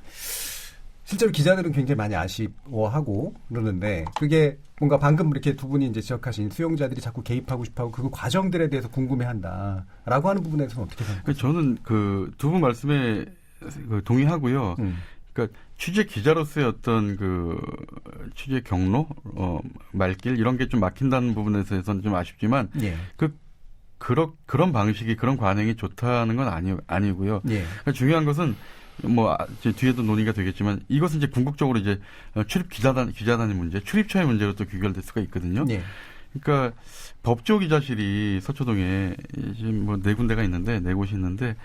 실제로 기자들은 굉장히 많이 아쉬워하고 그러는데 그게 뭔가 방금 이렇게 두 분이 이제 지적하신 수용자들이 자꾸 개입하고 싶어하고 그 과정들에 대해서 궁금해한다라고 하는 부분에서는 어떻게 생각하세요? 저는 그 두 분 말씀에 동의하고요. 그러니까 취재 기자로서의 어떤 그 취재 경로, 말길 이런 게 좀 막힌다는 부분에서는 좀 아쉽지만 예. 그런 방식이 그런 관행이 좋다는 건 아니고요. 예. 그러니까 중요한 것은 뭐 이제 뒤에도 논의가 되겠지만 이것은 이제 궁극적으로 이제 출입 기자단의 문제, 출입처의 문제로 또 귀결될 수가 있거든요. 예. 그러니까 법조 기자실이 서초동에 지금 뭐 4군데가 있는데 4곳이 있는데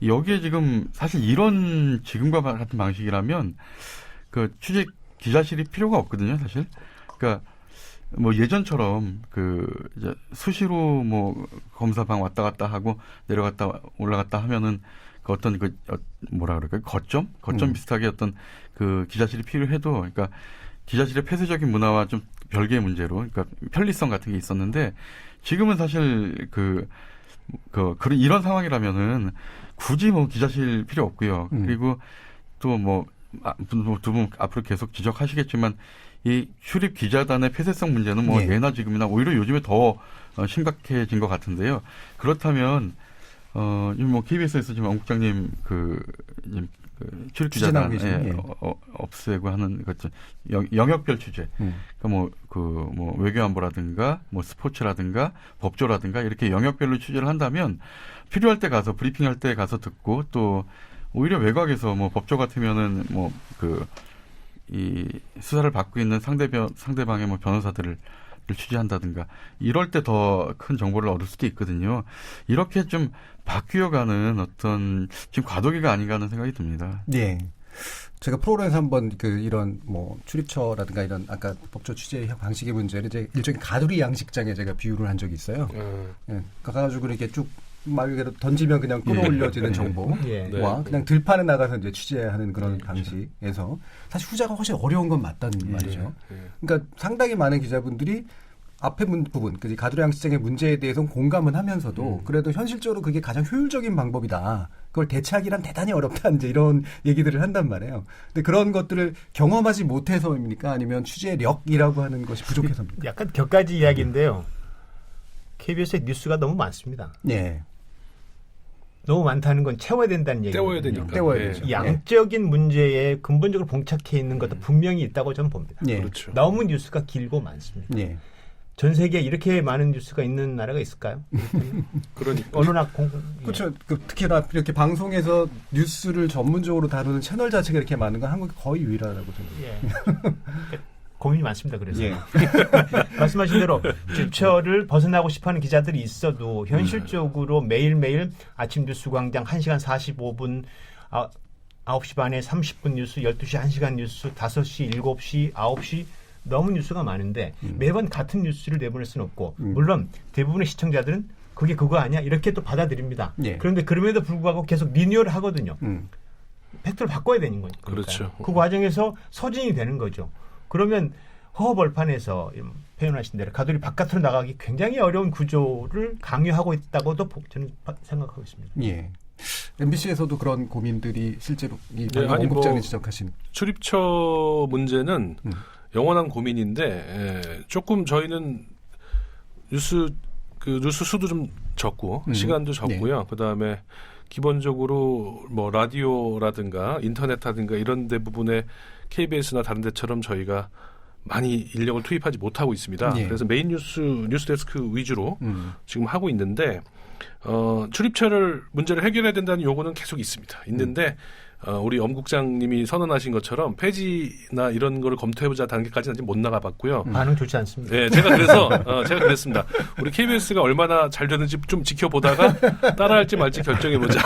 여기에 지금 사실 이런 지금과 같은 방식이라면 그 취재 기자실이 필요가 없거든요, 사실. 그러니까 뭐 예전처럼 그 이제 수시로 뭐 검사방 왔다 갔다 하고 내려갔다 올라갔다 하면은 그 어떤 그 뭐라 그럴까요? 거점 비슷하게 어떤 그 기자실이 필요해도 그러니까 기자실의 폐쇄적인 문화와 좀 별개의 문제로 그러니까 편리성 같은 게 있었는데 지금은 사실 그런 이런 상황이라면은 굳이 뭐 기자실 필요 없고요. 그리고 또 뭐 두 분 앞으로 계속 지적하시겠지만 이 출입 기자단의 폐쇄성 문제는 뭐 예나 지금이나 오히려 요즘에 더 심각해진 것 같은데요. 그렇다면 뭐 KBS에서 지금 王국장님 출입 기자단 없애고 하는 영역별 취재, 그러니까 뭐 외교안보라든가 뭐 스포츠라든가 법조라든가 이렇게 영역별로 취재를 한다면 필요할 때 가서 브리핑할 때 가서 듣고 또 오히려 외곽에서 뭐 법조 같으면은 이 수사를 받고 있는 상대방의 뭐 변호사들을 취재한다든가 이럴 때 더 큰 정보를 얻을 수도 있거든요. 이렇게 좀 바뀌어가는 어떤 지금 과도기가 아닌가 하는 생각이 듭니다. 네. 제가 프로그램에서 한번 이런 뭐 출입처라든가 이런 아까 법조 취재 방식의 문제를 이제 일종의 가두리 양식장에 제가 비유를 한 적이 있어요. 가가지고 이렇게 쭉 말 그대로 던지면 그냥 끌어올려지는 정보와 그냥 들판에 나가서 이제 취재하는 그런 방식에서 사실 후자가 훨씬 어려운 건 맞다는 말이죠. 그러니까 상당히 많은 기자분들이 앞에 부분, 그 가두리 양식장의 문제에 대해서는 공감은 하면서도 그래도 현실적으로 그게 가장 효율적인 방법이다. 그걸 대체하기란 대단히 어렵다. 이제 이런 얘기들을 한단 말이에요. 근데 그런 것들을 경험하지 못해서입니까? 아니면 취재력이라고 하는 것이 부족해서입니까? 약간 격가지 이야기인데요. KBS의 뉴스가 너무 많습니다. 네. 너무 많다는 건 채워야 된다는 얘기예요. 때워야 되니까. 때워야 되죠. 양적인 문제에 근본적으로 봉착해 있는 것도 분명히 있다고 저는 봅니다. 그렇죠. 너무 뉴스가 길고 많습니다. 네. 전 세계에 이렇게 많은 뉴스가 있는 나라가 있을까요? 그러니까 언어나 그렇죠. 특히나 이렇게 방송에서 뉴스를 전문적으로 다루는 채널 자체가 이렇게 많은 건 한국이 거의 유일하다고 생각해요. 고민이 많습니다. 그래서 말씀하신 대로 출처를 벗어나고 싶어하는 기자들이 있어도 현실적으로 매일매일 아침 뉴스 광장 1시간 45분 9시 반에 30분 뉴스 12시 1시간 뉴스 5시 7시 9시 너무 뉴스가 많은데 매번 같은 뉴스를 내보낼 수는 없고 물론 대부분의 시청자들은 그게 그거 아니야 이렇게 또 받아들입니다. 그런데 그럼에도 불구하고 계속 리뉴얼을 하거든요. 팩트를 바꿔야 되는 거니까. 그렇죠. 그 과정에서 소진이 되는 거죠. 그러면 허허벌판에서 표현하신 대로 가두리 바깥으로 나가기 굉장히 어려운 구조를 강요하고 있다고도 저는 생각하고 있습니다. 예. MBC에서도 그런 고민들이 실제로 아니 공급장에 지적하신 출입처 문제는 영원한 고민인데 조금 저희는 뉴스 수도 좀 적고 시간도 적고요. 그다음에 기본적으로 뭐 라디오라든가 인터넷하든가 이런 데 부분에 KBS나 다른 데처럼 저희가 많이 인력을 투입하지 못하고 있습니다. 예. 그래서 메인 뉴스데스크 위주로 지금 하고 있는데 출입처를 문제를 해결해야 된다는 요구는 계속 있습니다. 있는데 우리 엄국장님이 선언하신 것처럼 폐지나 이런 거를 검토해보자 단계까지는 아직 못 나가봤고요. 반응 좋지 않습니다. 네, 제가 그랬습니다. 우리 KBS가 얼마나 잘 되는지 좀 지켜보다가 따라할지 말지 결정해보자.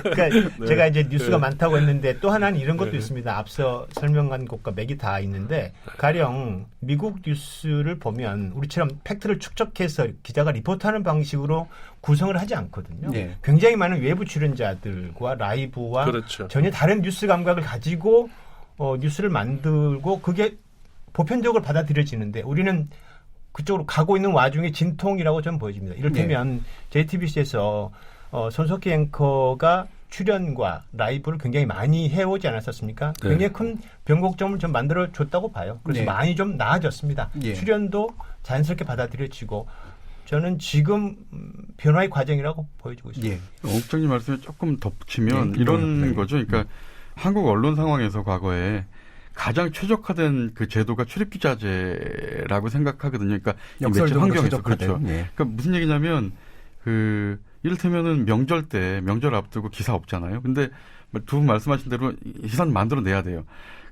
그러니까 네. 제가 이제 뉴스가 네. 많다고 했는데 또 하나는 이런 것도 네. 있습니다. 앞서 설명한 것과 맥이 다 있는데 가령 미국 뉴스를 보면 우리처럼 팩트를 축적해서 기자가 리포트하는 방식으로 구성을 하지 않거든요. 네. 굉장히 많은 외부 출연자들과 라이브와 그렇죠. 전혀 다른 뉴스 감각을 가지고 뉴스를 만들고 그게 보편적으로 받아들여지는데 우리는 그쪽으로 가고 있는 와중에 진통이라고 좀 보여집니다. 이를테면 JTBC에서 손석희 앵커가 출연과 라이브를 굉장히 많이 해오지 않았었습니까? 네. 굉장히 큰 변곡점을 좀 만들어줬다고 봐요. 그래서 네. 많이 좀 나아졌습니다. 예. 출연도 자연스럽게 받아들여지고 저는 지금 변화의 과정이라고 보여지고 있습니다. 예. 옥장님 말씀에 조금 덧붙이면 네. 이런 네. 거죠. 그러니까 한국 언론 상황에서 과거에 가장 최적화된 그 제도가 출입기자제라고 생각하거든요. 그러니까 이 매체 역설적으로 환경에서 최적화된, 그렇죠. 예. 그러니까 무슨 얘기냐면 이를테면은 명절 때 명절 앞두고 기사 없잖아요. 근데 두 분 말씀하신 대로 기사는 만들어내야 돼요.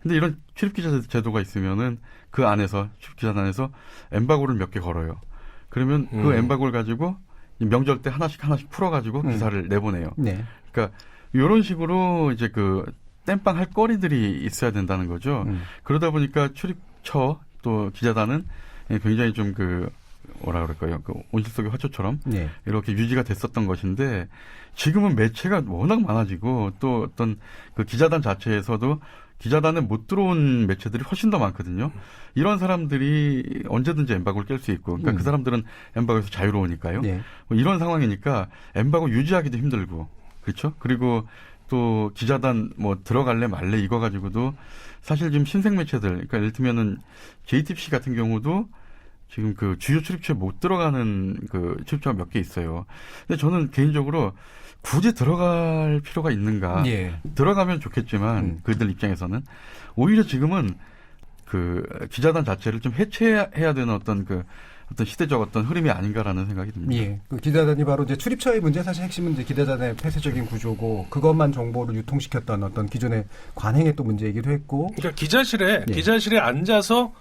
근데 이런 출입기자 제도가 있으면은 그 안에서 출입기자 안에서 엠바고를 몇 개 걸어요. 그러면 그 엠바고를 가지고 이 명절 때 하나씩 풀어가지고 기사를 내보내요. 네. 그러니까 이런 식으로 이제 그 땜빵 할 거리들이 있어야 된다는 거죠. 그러다 보니까 출입처 또 기자단은 굉장히 좀 뭐라 그럴까요? 그 온실 속의 화초처럼 네. 이렇게 유지가 됐었던 것인데 지금은 매체가 워낙 많아지고 또 어떤 그 기자단 자체에서도 기자단에 못 들어온 매체들이 훨씬 더 많거든요. 이런 사람들이 언제든지 엠바고를 깰 수 있고, 그러니까 그 사람들은 엠바고에서 자유로우니까요. 네. 뭐 이런 상황이니까 엠바고 유지하기도 힘들고, 그렇죠? 그리고 또 기자단 뭐 들어갈래 말래 이거 가지고도 사실 지금 신생 매체들, 그러니까 예를 들면은 JTBC 같은 경우도 지금 그 주요 출입처에 못 들어가는 그 출입처가 몇 개 있어요. 근데 저는 개인적으로 굳이 들어갈 필요가 있는가? 예. 들어가면 좋겠지만 그들 입장에서는 오히려 지금은 그 기자단 자체를 좀 해체해야 되는 어떤 시대적 어떤 흐름이 아닌가라는 생각이 듭니다. 예. 그 기자단이 바로 이제 출입처의 문제, 사실 핵심은 이제 기자단의 폐쇄적인 구조고 그것만 정보를 유통시켰던 어떤 기존의 관행의 또 문제이기도 했고. 그러니까 기자실에 앉아서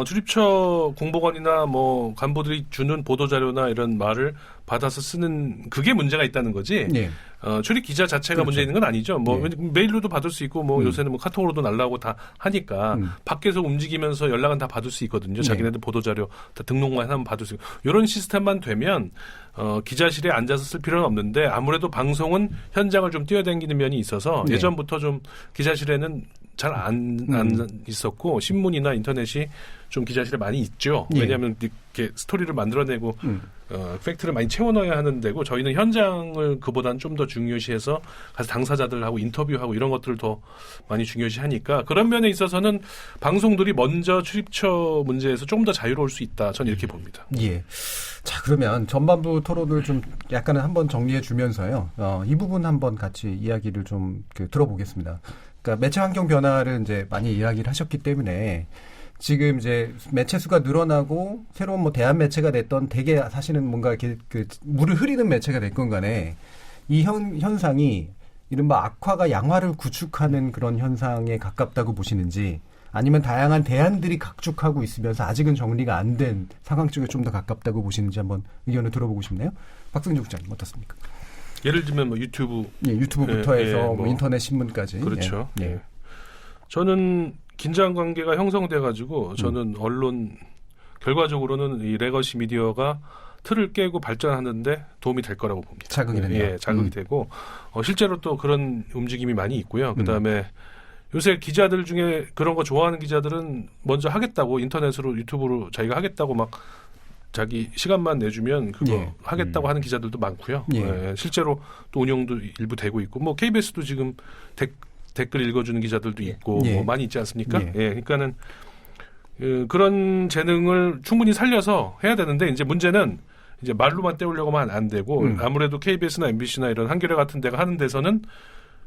출입처 공보관이나 뭐 간부들이 주는 보도자료나 이런 말을 받아서 쓰는 그게 문제가 있다는 거지. 예. 출입 기자 자체가 그렇죠. 문제 있는 건 아니죠. 뭐 예. 메일로도 받을 수 있고 뭐 요새는 뭐 카톡으로도 날라오고 다 하니까 밖에서 움직이면서 연락은 다 받을 수 있거든요. 자기네들 보도자료 다 등록만 하면 받을 수 있고 이런 시스템만 되면 기자실에 앉아서 쓸 필요는 없는데 아무래도 방송은 현장을 좀 뛰어다니는 면이 있어서 네. 예전부터 좀 기자실에는 잘 안 있었고 신문이나 인터넷이 좀 기자실에 많이 있죠. 예. 왜냐하면 이렇게 스토리를 만들어내고 팩트를 많이 채워넣어야 하는 데고 저희는 현장을 그보다는 좀 더 중요시해서 가서 당사자들하고 인터뷰하고 이런 것들을 더 많이 중요시하니까 그런 면에 있어서는 방송들이 먼저 출입처 문제에서 조금 더 자유로울 수 있다. 저는 이렇게 봅니다. 예. 자, 그러면 전반부 토론을 좀 약간은 한번 정리해 주면서요. 이 부분 한번 같이 이야기를 좀 들어보겠습니다. 그러니까 매체 환경 변화를 이제 많이 이야기를 하셨기 때문에 지금 이제 매체 수가 늘어나고 새로운 뭐 대한 매체가 됐던 대개 사실은 뭔가 이렇게 물을 흐리는 매체가 됐건 간에 이 현상이 이른바 악화가 양화를 구축하는 그런 현상에 가깝다고 보시는지 아니면 다양한 대안들이 각축하고 있으면서 아직은 정리가 안 된 상황 쪽에 좀 더 가깝다고 보시는지 한번 의견을 들어보고 싶네요. 박승주 국장님 어떻습니까? 예를 들면 뭐 유튜브, 유튜브부터 해서 뭐 인터넷 신문까지. 그렇죠. 예. 저는 긴장 관계가 형성돼 가지고 저는 언론 결과적으로는 이 레거시 미디어가 틀을 깨고 발전하는데 도움이 될 거라고 봅니다. 자극이 된다. 예, 자극이 되고 실제로 또 그런 움직임이 많이 있고요. 그다음에 요새 기자들 중에 그런 거 좋아하는 기자들은 먼저 하겠다고 인터넷으로 유튜브로 자기가 하겠다고 막 자기 시간만 내주면 그거 하겠다고 하는 기자들도 많고요. 예, 실제로 또 운영도 일부 되고 있고 뭐 KBS도 지금 댓글 읽어주는 기자들도 있고 뭐 많이 있지 않습니까? 예, 그러니까는 그런 재능을 충분히 살려서 해야 되는데 이제 문제는 이제 말로만 때우려고 하면 안 되고 아무래도 KBS나 MBC나 이런 한겨레 같은 데가 하는 데서는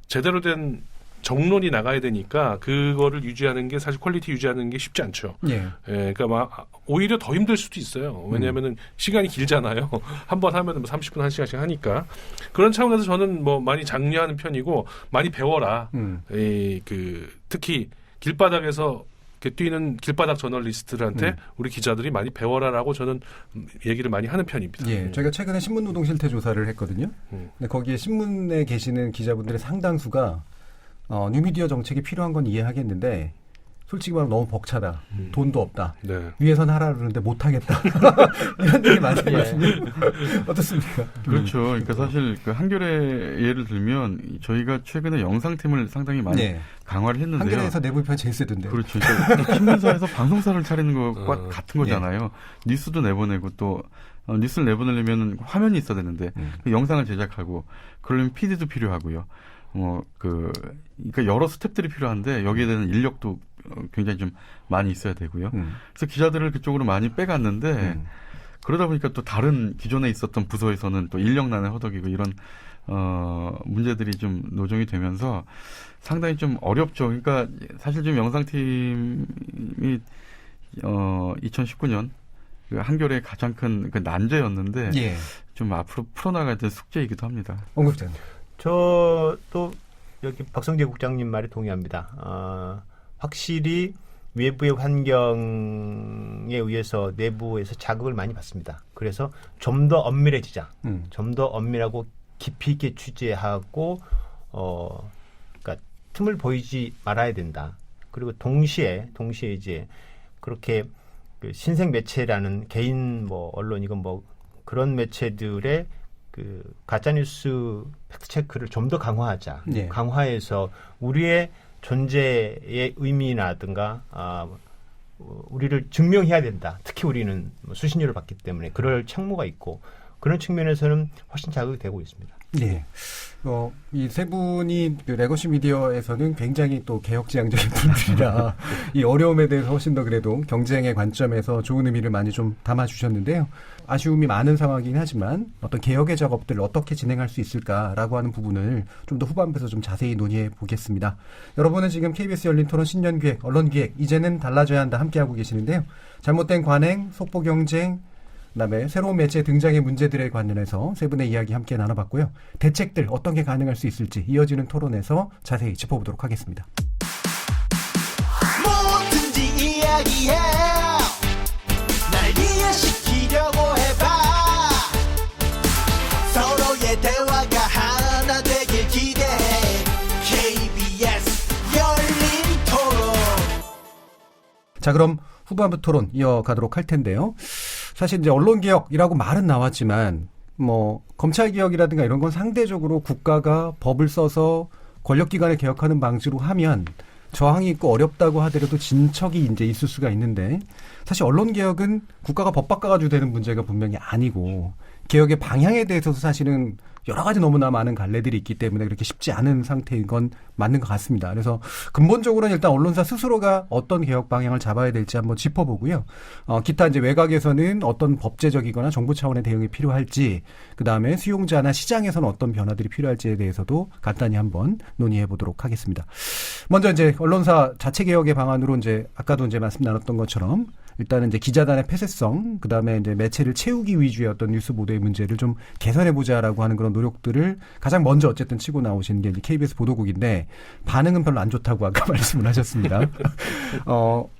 제대로 된 정론이 나가야 되니까 그거를 유지하는 게 사실 퀄리티 유지하는 게 쉽지 않죠. 예. 그러니까 막 오히려 더 힘들 수도 있어요. 왜냐하면은 시간이 길잖아요. 한 번 하면은 뭐 30분 1시간씩 하니까 그런 차원에서 저는 뭐 많이 장려하는 편이고 많이 배워라. 특히 길바닥에서 이렇게 뛰는 길바닥 저널리스트들한테 우리 기자들이 많이 배워라라고 저는 얘기를 많이 하는 편입니다. 예, 저희가 최근에 신문노동 실태 조사를 했거든요. 근데 거기에 신문에 계시는 기자분들의 상당수가 뉴미디어 정책이 필요한 건 이해하겠는데 솔직히 말하면 너무 벅차다. 돈도 없다. 네. 위에서는 하라 그러는데 못하겠다. 이런 얘기 많이 하거든요. 어떻습니까? 그렇죠. 그러니까 사실 그 한겨레 예를 들면 저희가 최근에 영상팀을 상당히 많이 강화를 했는데요. 한겨레에서 내부 비판 제일 세던데. 그렇죠. 그러니까 신문사에서 방송사를 차리는 것과 같은 거잖아요. 뉴스도 내보내고 또 뉴스를 내보내려면 화면이 있어야 되는데 그 영상을 제작하고 그러려면 PD도 필요하고요. 그러니까 여러 스텝들이 필요한데 여기에 대한 인력도 굉장히 좀 많이 있어야 되고요. 그래서 기자들을 그쪽으로 많이 빼갔는데 그러다 보니까 또 다른 기존에 있었던 부서에서는 또 인력난에 허덕이고 이런 문제들이 좀 노정이 되면서 상당히 좀 어렵죠. 그러니까 사실 지금 영상팀이 2019년 그 한겨레의 가장 큰 그 난제였는데 좀 앞으로 풀어나가야 될 숙제이기도 합니다. 언급자님. 저도 여기 박성재 국장님 말에 동의합니다. 확실히 외부의 환경에 의해서 내부에서 자극을 많이 받습니다. 그래서 좀 더 엄밀해지자. 좀 더 엄밀하고 깊이 있게 취재하고 그러니까 틈을 보이지 말아야 된다. 그리고 동시에 이제 그렇게 그 신생 매체라는 개인 뭐 언론이건 뭐 그런 매체들의 그 가짜뉴스 팩트체크를 좀 더 강화하자. 강화해서 우리의 존재의 의미라든가 우리를 증명해야 된다. 특히 우리는 수신료를 받기 때문에 그럴 책무가 있고 그런 측면에서는 훨씬 자극이 되고 있습니다. 네. 이 세 분이 그 레거시 미디어에서는 굉장히 또 개혁지향적인 분들이라 이 어려움에 대해서 훨씬 더 그래도 경쟁의 관점에서 좋은 의미를 많이 좀 담아주셨는데요. 아쉬움이 많은 상황이긴 하지만 어떤 개혁의 작업들을 어떻게 진행할 수 있을까라고 하는 부분을 좀 더 후반부에서 좀 자세히 논의해 보겠습니다. 여러분은 지금 KBS 열린 토론 신년기획, 언론기획, 이제는 달라져야 한다 함께하고 계시는데요. 잘못된 관행, 속보경쟁, 그다음에 새로운 매체 등장의 문제들에 관련해서 세 분의 이야기 함께 나눠봤고요. 대책들 어떤 게 가능할 수 있을지 이어지는 토론에서 자세히 짚어보도록 하겠습니다. 뭐든지 이야기해 날 이해시키려고 해봐 서로의 대화가 하나 되길 기대해 KBS 열린 토론. 자, 그럼 후반부 토론 이어가도록 할 텐데요. 사실 이제 언론개혁이라고 말은 나왔지만 뭐 검찰개혁이라든가 이런 건 상대적으로 국가가 법을 써서 권력기관을 개혁하는 방식으로 하면 저항이 있고 어렵다고 하더라도 진척이 이제 있을 수가 있는데 사실 언론개혁은 국가가 법 바꿔가지고 되는 문제가 분명히 아니고 개혁의 방향에 대해서도 사실은 여러 가지 너무나 많은 갈래들이 있기 때문에 그렇게 쉽지 않은 상태인 건 맞는 것 같습니다. 그래서 근본적으로는 일단 언론사 스스로가 어떤 개혁 방향을 잡아야 될지 한번 짚어보고요. 기타 이제 외곽에서는 어떤 법제적이거나 정부 차원의 대응이 필요할지, 그 다음에 수용자나 시장에서는 어떤 변화들이 필요할지에 대해서도 간단히 한번 논의해 보도록 하겠습니다. 먼저 이제 언론사 자체 개혁의 방안으로 이제 아까도 이제 말씀 나눴던 것처럼 일단은 이제 기자단의 폐쇄성, 그 다음에 이제 매체를 채우기 위주의 어떤 뉴스 보도의 문제를 좀 개선해보자라고 하는 그런 노력들을 가장 먼저 어쨌든 치고 나오신 게 이제 KBS 보도국인데 반응은 별로 안 좋다고 아까 말씀을 하셨습니다.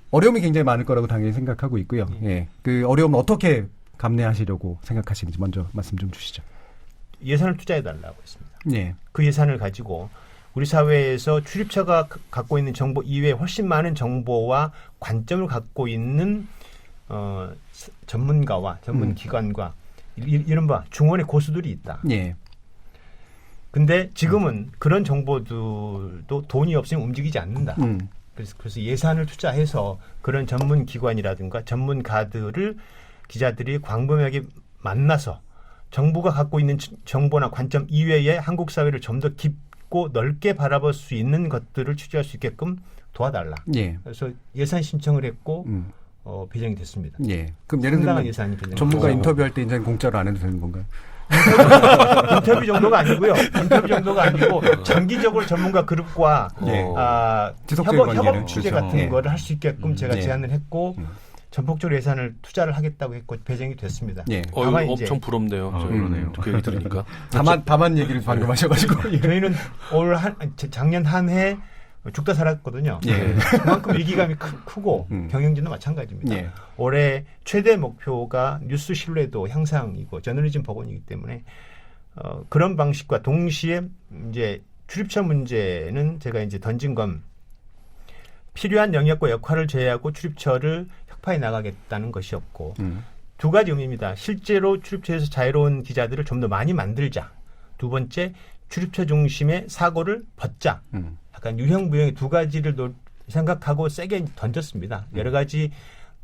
어려움이 굉장히 많을 거라고 당연히 생각하고 있고요. 예. 그 어려움을 어떻게 감내하시려고 생각하시는지 먼저 말씀 좀 주시죠. 예산을 투자해달라고 했습니다. 예. 그 예산을 가지고 우리 사회에서 출입처가 갖고 있는 정보 이외에 훨씬 많은 정보와 관점을 갖고 있는 전문가와 전문기관과 이른바 중원의 고수들이 있다. 예. 근데 지금은 그런 정보들도 돈이 없으면 움직이지 않는다. 그래서 예산을 투자해서 그런 전문기관이라든가 전문가들을 기자들이 광범위하게 만나서 정부가 갖고 있는 정보나 관점 이외에 한국 사회를 좀 더 깊고 넓게 바라볼 수 있는 것들을 취재할 수 있게끔 도와달라. 예. 그래서 예산 신청을 했고 배정이 됐습니다. 예. 그럼 예를 상당한 들면 예산이 배정이 전문가 됐고. 인터뷰할 때 이제 공짜로 안 해도 되는 건가요? 인터뷰 정도가 아니고요. 인터뷰 정도가 아니고 장기적으로 전문가 그룹과 지속적인 관계를. 협업 취재 그렇죠. 같은 예. 거를 할 수 있게끔 제가 예. 제안을 했고 전폭적으로 예산을 투자를 하겠다고 했고 배정이 됐습니다. 예. 다만 이제 엄청 부럽네요. 그러네요. 그 얘기 들으니까. 다만 얘기를 방금 하셔가지고 저희는 작년 한 해 죽다 살았거든요. 예. 그만큼 위기감이 크고 경영진도 마찬가지입니다. 예. 올해 최대 목표가 뉴스 신뢰도 향상이고 저널리즘 복원이기 때문에 그런 방식과 동시에 이제 출입처 문제는 제가 이제 던진 건 필요한 영역과 역할을 제외하고 출입처를 혁파해 나가겠다는 것이었고 두 가지 의미입니다. 실제로 출입처에서 자유로운 기자들을 좀 더 많이 만들자. 두 번째, 출입처 중심의 사고를 벗자. 약간 유형무형의 두 가지를 생각하고 세게 던졌습니다. 여러 가지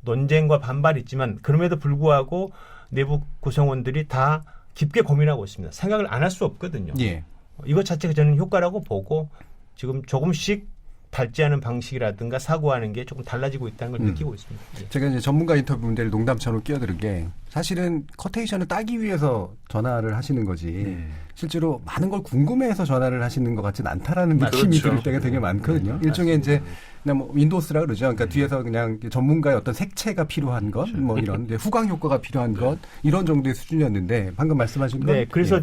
논쟁과 반발이 있지만 그럼에도 불구하고 내부 구성원들이 다 깊게 고민하고 있습니다. 생각을 안 할 수 없거든요. 예. 이것 자체가 저는 효과라고 보고 지금 조금씩 닳지 않은 방식이라든가 사고하는 게 조금 달라지고 있다는 걸 느끼고 있습니다. 예. 제가 이제 전문가 인터뷰 문제를 농담처럼 끼어드는 게 사실은 커테이션을 따기 위해서 전화를 하시는 거지 실제로 많은 걸 궁금해해서 전화를 하시는 것 같지는 않다라는 느낌이 그렇죠. 들 때가 되게 많거든요. 일종의 이제 그냥 뭐 윈도우스라 그러죠. 그러니까 뒤에서 그냥 전문가의 어떤 색채가 필요한 것, 뭐 이런 이제 후광 효과가 필요한 것 이런 정도의 수준이었는데 방금 말씀하신 건 네, 그래서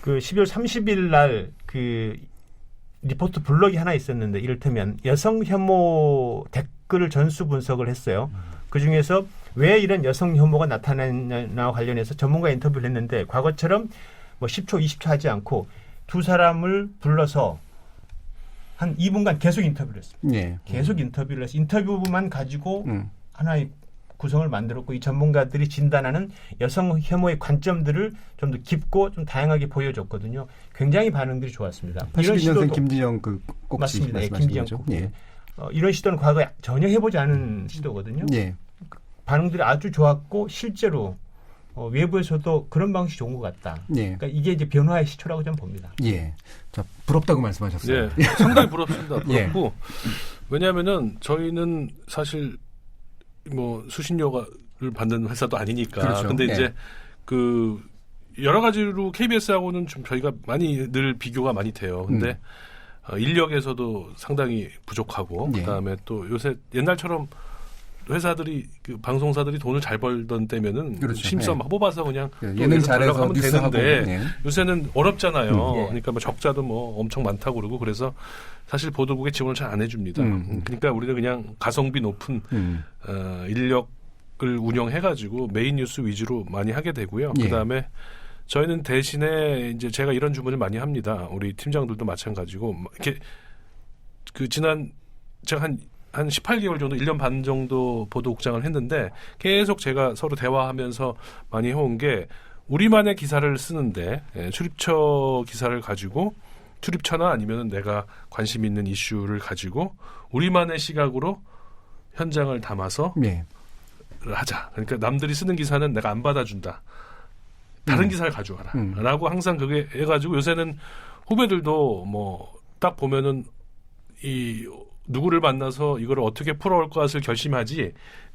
그 12월 30일 날 그 리포트 블록이 하나 있었는데 이를테면 여성 혐오 댓글을 전수 분석을 했어요. 그중에서 왜 이런 여성 혐오가 나타났나 관련해서 전문가 인터뷰를 했는데 과거처럼 뭐 10초, 20초 하지 않고 두 사람을 불러서 한 2분간 계속 인터뷰를 했습니다. 예. 계속 인터뷰를 해서 인터뷰만 가지고 하나의 구성을 만들었고 이 전문가들이 진단하는 여성 혐오의 관점들을 좀 더 깊고 좀 다양하게 보여줬거든요. 굉장히 반응들이 좋았습니다. 82년생 김지영 그 꼭지 맞습니다. 예, 말씀하신 김지영 거죠. 꼭. 예. 이런 시도는 과거에 전혀 해보지 않은 시도거든요. 예. 반응들이 아주 좋았고 실제로 외부에서도 그런 방식이 좋은 것 같다. 예. 그러니까 이게 이제 변화의 시초라고 저는 봅니다. 예. 자, 부럽다고 말씀하셨어요. 예, 상당히 부럽습니다. 예. 부럽고 왜냐하면은 저희는 사실 뭐 수신료를 받는 회사도 아니니까. 그렇죠. 근데 예. 이제 그 여러 가지로 KBS하고는 좀 저희가 많이 늘 비교가 많이 돼요. 근데 인력에서도 상당히 부족하고 예. 그다음에 또 요새 옛날처럼 회사들이 그 방송사들이 돈을 잘 벌던 때면은 그렇죠. 심사 예. 막 뽑아서 그냥 예능 잘해서 하면 뉴스하고 되는데 예. 요새는 어렵잖아요. 예. 그러니까 뭐 적자도 뭐 엄청 많다고 그러고 그래서 사실 보도국에 지원을 잘 안 해줍니다. 그러니까 우리는 그냥 가성비 높은 인력을 운영해가지고 메인 뉴스 위주로 많이 하게 되고요. 예. 그다음에 저희는 대신에 이제 제가 이런 주문을 많이 합니다. 우리 팀장들도 마찬가지고 이렇게 그 지난 제가 한 18개월 정도, 1년 반 정도 보도국장을 했는데 계속 제가 서로 대화하면서 많이 해온 게 우리만의 기사를 쓰는데 출입처 기사를 가지고 출입처나 아니면 내가 관심 있는 이슈를 가지고 우리만의 시각으로 현장을 담아서 예. 하자. 그러니까 남들이 쓰는 기사는 내가 안 받아준다. 다른 기사를 가져와라. 라고 항상 그게 해가지고 요새는 후배들도 뭐 딱 보면은 이 누구를 만나서 이거를 어떻게 풀어올 것을 결심하지,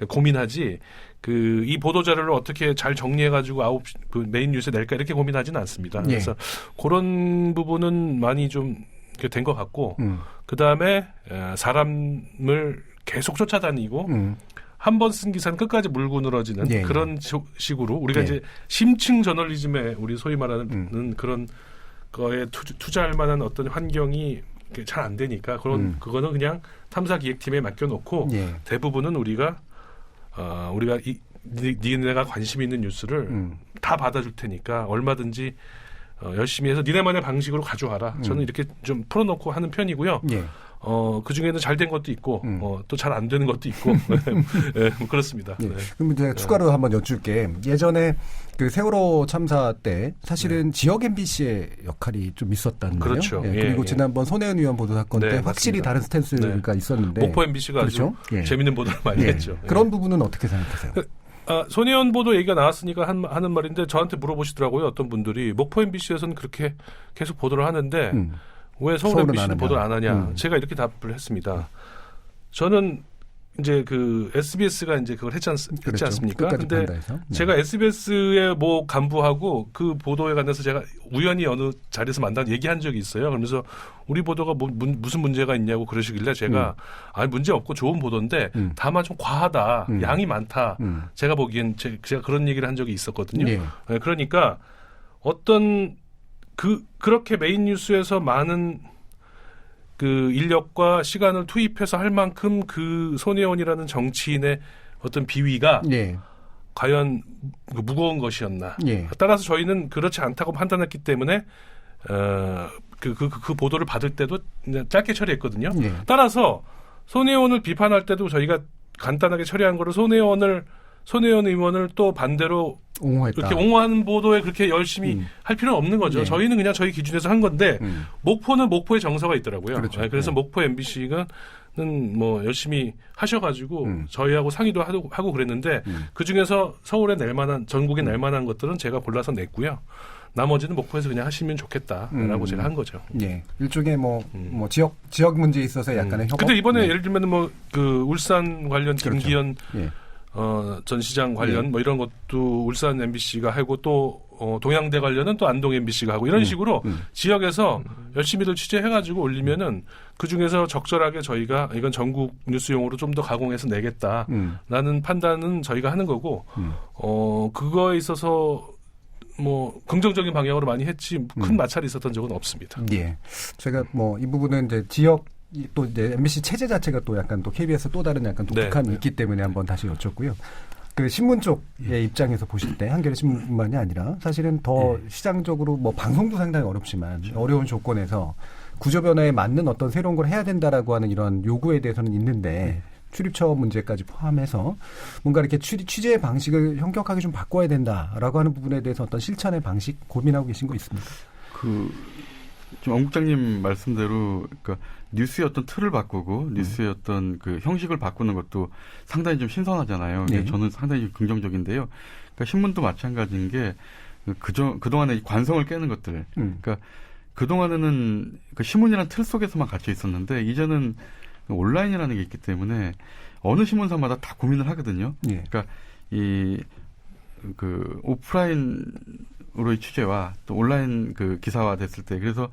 고민하지, 이 보도자료를 어떻게 잘 정리해가지고 그 메인 뉴스에 낼까 이렇게 고민하지는 않습니다. 예. 그래서 그런 부분은 많이 좀 된 것 같고, 그 다음에 사람을 계속 쫓아다니고, 한 번 쓴 기사는 끝까지 물고 늘어지는 예. 그런 식으로 우리가 예. 이제 심층 저널리즘에 우리 소위 말하는 그런 거에 투자할 만한 어떤 환경이 잘 안 되니까 그거는 그냥 탐사기획팀에 맡겨놓고 예. 대부분은 우리가 니네가 관심 있는 뉴스를 다 받아줄 테니까 얼마든지 열심히 해서 니네만의 방식으로 가져와라. 저는 이렇게 좀 풀어놓고 하는 편이고요. 예. 그 중에는 잘 된 것도 있고, 또 잘 안 되는 것도 있고, 네, 뭐 그렇습니다. 예. 네. 그럼 이제 추가로 한번 여쭐게. 예전에 그 세월호 참사 때 사실은 지역 MBC의 역할이 좀 있었다는 거예요. 그렇죠. 예. 예, 그리고 예. 지난번 손혜원 의원 보도 사건 네, 때 확실히 맞습니다. 다른 스탠스가 있었는데. 목포 MBC가 그렇죠? 아주 예. 재밌는 보도를 많이 예. 했죠. 그런 부분은 어떻게 생각하세요? 손혜원 보도 얘기가 나왔으니까 하는 말인데 저한테 물어보시더라고요. 어떤 분들이 목포 MBC에서는 그렇게 계속 보도를 하는데 왜 서울 서울은 MBC는 안 보도를 안 하냐. 제가 이렇게 답을 했습니다. 저는 이제 그 SBS가 이제 그걸 했지 그렇죠. 않습니까? 끝까지 근데 판다해서. 네. 제가 SBS의 뭐 간부하고 그 보도에 관해서 제가 우연히 어느 자리에서 만나 얘기한 적이 있어요. 그러면서 우리 보도가 무슨 문제가 있냐고 그러시길래 제가 아니 문제 없고 좋은 보도인데 다만 좀 과하다, 양이 많다. 제가 보기엔 제가 그런 얘기를 한 적이 있었거든요. 예. 네, 그러니까 어떤 그렇게 메인 뉴스에서 많은 그 인력과 시간을 투입해서 할 만큼 그 손혜원이라는 정치인의 어떤 비위가 예. 과연 무거운 것이었나. 예. 따라서 저희는 그렇지 않다고 판단했기 때문에 그 보도를 받을 때도 그냥 짧게 처리했거든요. 예. 따라서 손혜원을 비판할 때도 저희가 간단하게 처리한 거를 손혜원 의원을 또 반대로 옹호했다. 이렇게 옹호하는 보도에 그렇게 열심히 할 필요는 없는 거죠. 네. 저희는 그냥 저희 기준에서 한 건데 목포는 목포의 정서가 있더라고요. 그렇죠. 네, 그래서 네. 목포 MBC는 뭐 열심히 하셔가지고 저희하고 상의도 하고 그랬는데 그 중에서 서울에 낼 만한 전국에 낼 만한 것들은 제가 골라서 냈고요. 나머지는 목포에서 그냥 하시면 좋겠다라고 제가 한 거죠. 예. 일종의 뭐 지역 문제에 있어서 약간의 협업. 근데 이번에 네. 예를 들면 뭐 그 울산 관련 그렇죠. 김기현 예. 전 시장 관련 네. 뭐 이런 것도 울산 MBC가 하고 또 동양대 관련은 또 안동 MBC가 하고 이런 식으로 지역에서 열심히들 취재해가지고 올리면은 그 중에서 적절하게 저희가 이건 전국 뉴스용으로 좀 더 가공해서 내겠다라는 판단은 저희가 하는 거고 그거에 있어서 뭐 긍정적인 방향으로 많이 했지 큰 마찰이 있었던 적은 없습니다. 예. 제가 뭐 이 부분은 이제 지역 또 이제 MBC 체제 자체가 또 약간 또 KBS 또 다른 약간 독특함이 네. 있기 때문에 한번 다시 여쭙고요. 그 신문 쪽의 입장에서 보실 때 한겨레 신문만이 아니라 사실은 더 시장적으로 뭐 방송도 상당히 어렵지만 어려운 조건에서 구조 변화에 맞는 어떤 새로운 걸 해야 된다라고 하는 이런 요구에 대해서는 있는데 출입처 문제까지 포함해서 뭔가 이렇게 취재 방식을 현격하게 좀 바꿔야 된다라고 하는 부분에 대해서 어떤 실천의 방식 고민하고 계신 거 있습니까? 지금 엄 국장님 말씀대로 그러니까 뉴스의 어떤 틀을 바꾸고 뉴스의 어떤 그 형식을 바꾸는 것도 상당히 좀 신선하잖아요. 네. 저는 상당히 긍정적인데요. 그러니까 신문도 마찬가지인 게 그동안의 관성을 깨는 것들. 그러니까 그동안에는 그 신문이라는 틀 속에서만 갇혀 있었는데 이제는 온라인이라는 게 있기 때문에 어느 신문사마다 다 고민을 하거든요. 예. 그러니까 그 오프라인으로의 취재와 또 온라인 그 기사화 됐을 때 그래서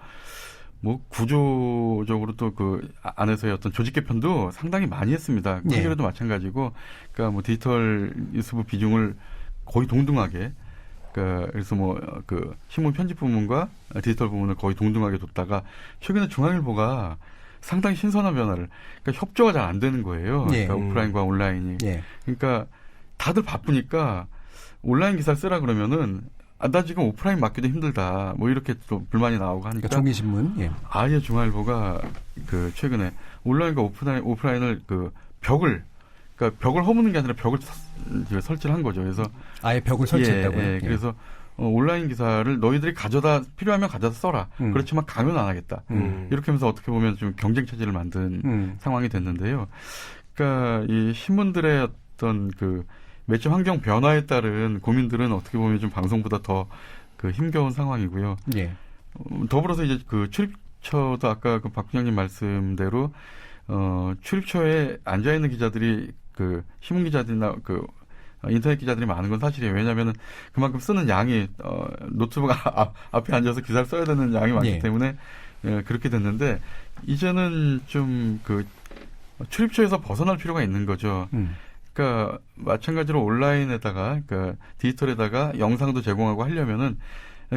뭐 구조적으로 또 그 안에서의 어떤 조직 개편도 상당히 많이 했습니다. 예. 한겨레도 마찬가지고 그러니까 뭐 디지털 뉴스부 비중을 거의 동등하게 그래서 뭐 그 신문 편집 부문과 디지털 부문을 거의 동등하게 뒀다가 최근에 중앙일보가 상당히 신선한 변화를 그러니까 협조가 잘 안 되는 거예요. 예. 그러니까 오프라인과 온라인이. 예. 그러니까 다들 바쁘니까 온라인 기사를 쓰라 그러면은 나 지금 오프라인 맡기도 힘들다. 뭐 이렇게 또 불만이 나오고 하니까 종이신문. 예. 아예 중앙일보가 그 최근에 온라인과 오프라인을 그 벽을 허무는 게 아니라 벽을 설치를 한 거죠. 그래서 아예 벽을 설치했다고요. 예. 그래서 온라인 기사를 너희들이 필요하면 가져다 써라. 그렇지만 강요는 안 하겠다. 이렇게 하면서 어떻게 보면 좀 경쟁 체제를 만든 상황이 됐는데요. 그러니까 이 신문들의 어떤 그 매체 환경 변화에 따른 고민들은 어떻게 보면 좀 방송보다 더 그 힘겨운 상황이고요. 예. 더불어서 이제 그 출입처도 아까 그 박 부장님 말씀대로 출입처에 앉아 있는 기자들이 그 신문 기자들이나 그 인터넷 기자들이 많은 건 사실이에요. 왜냐하면은 그만큼 쓰는 양이 노트북 앞에 앉아서 기사를 써야 되는 양이 많기 예. 때문에 그렇게 됐는데 이제는 좀 그 출입처에서 벗어날 필요가 있는 거죠. 그러니까 마찬가지로 온라인에다가 그러니까 디지털에다가 영상도 제공하고 하려면은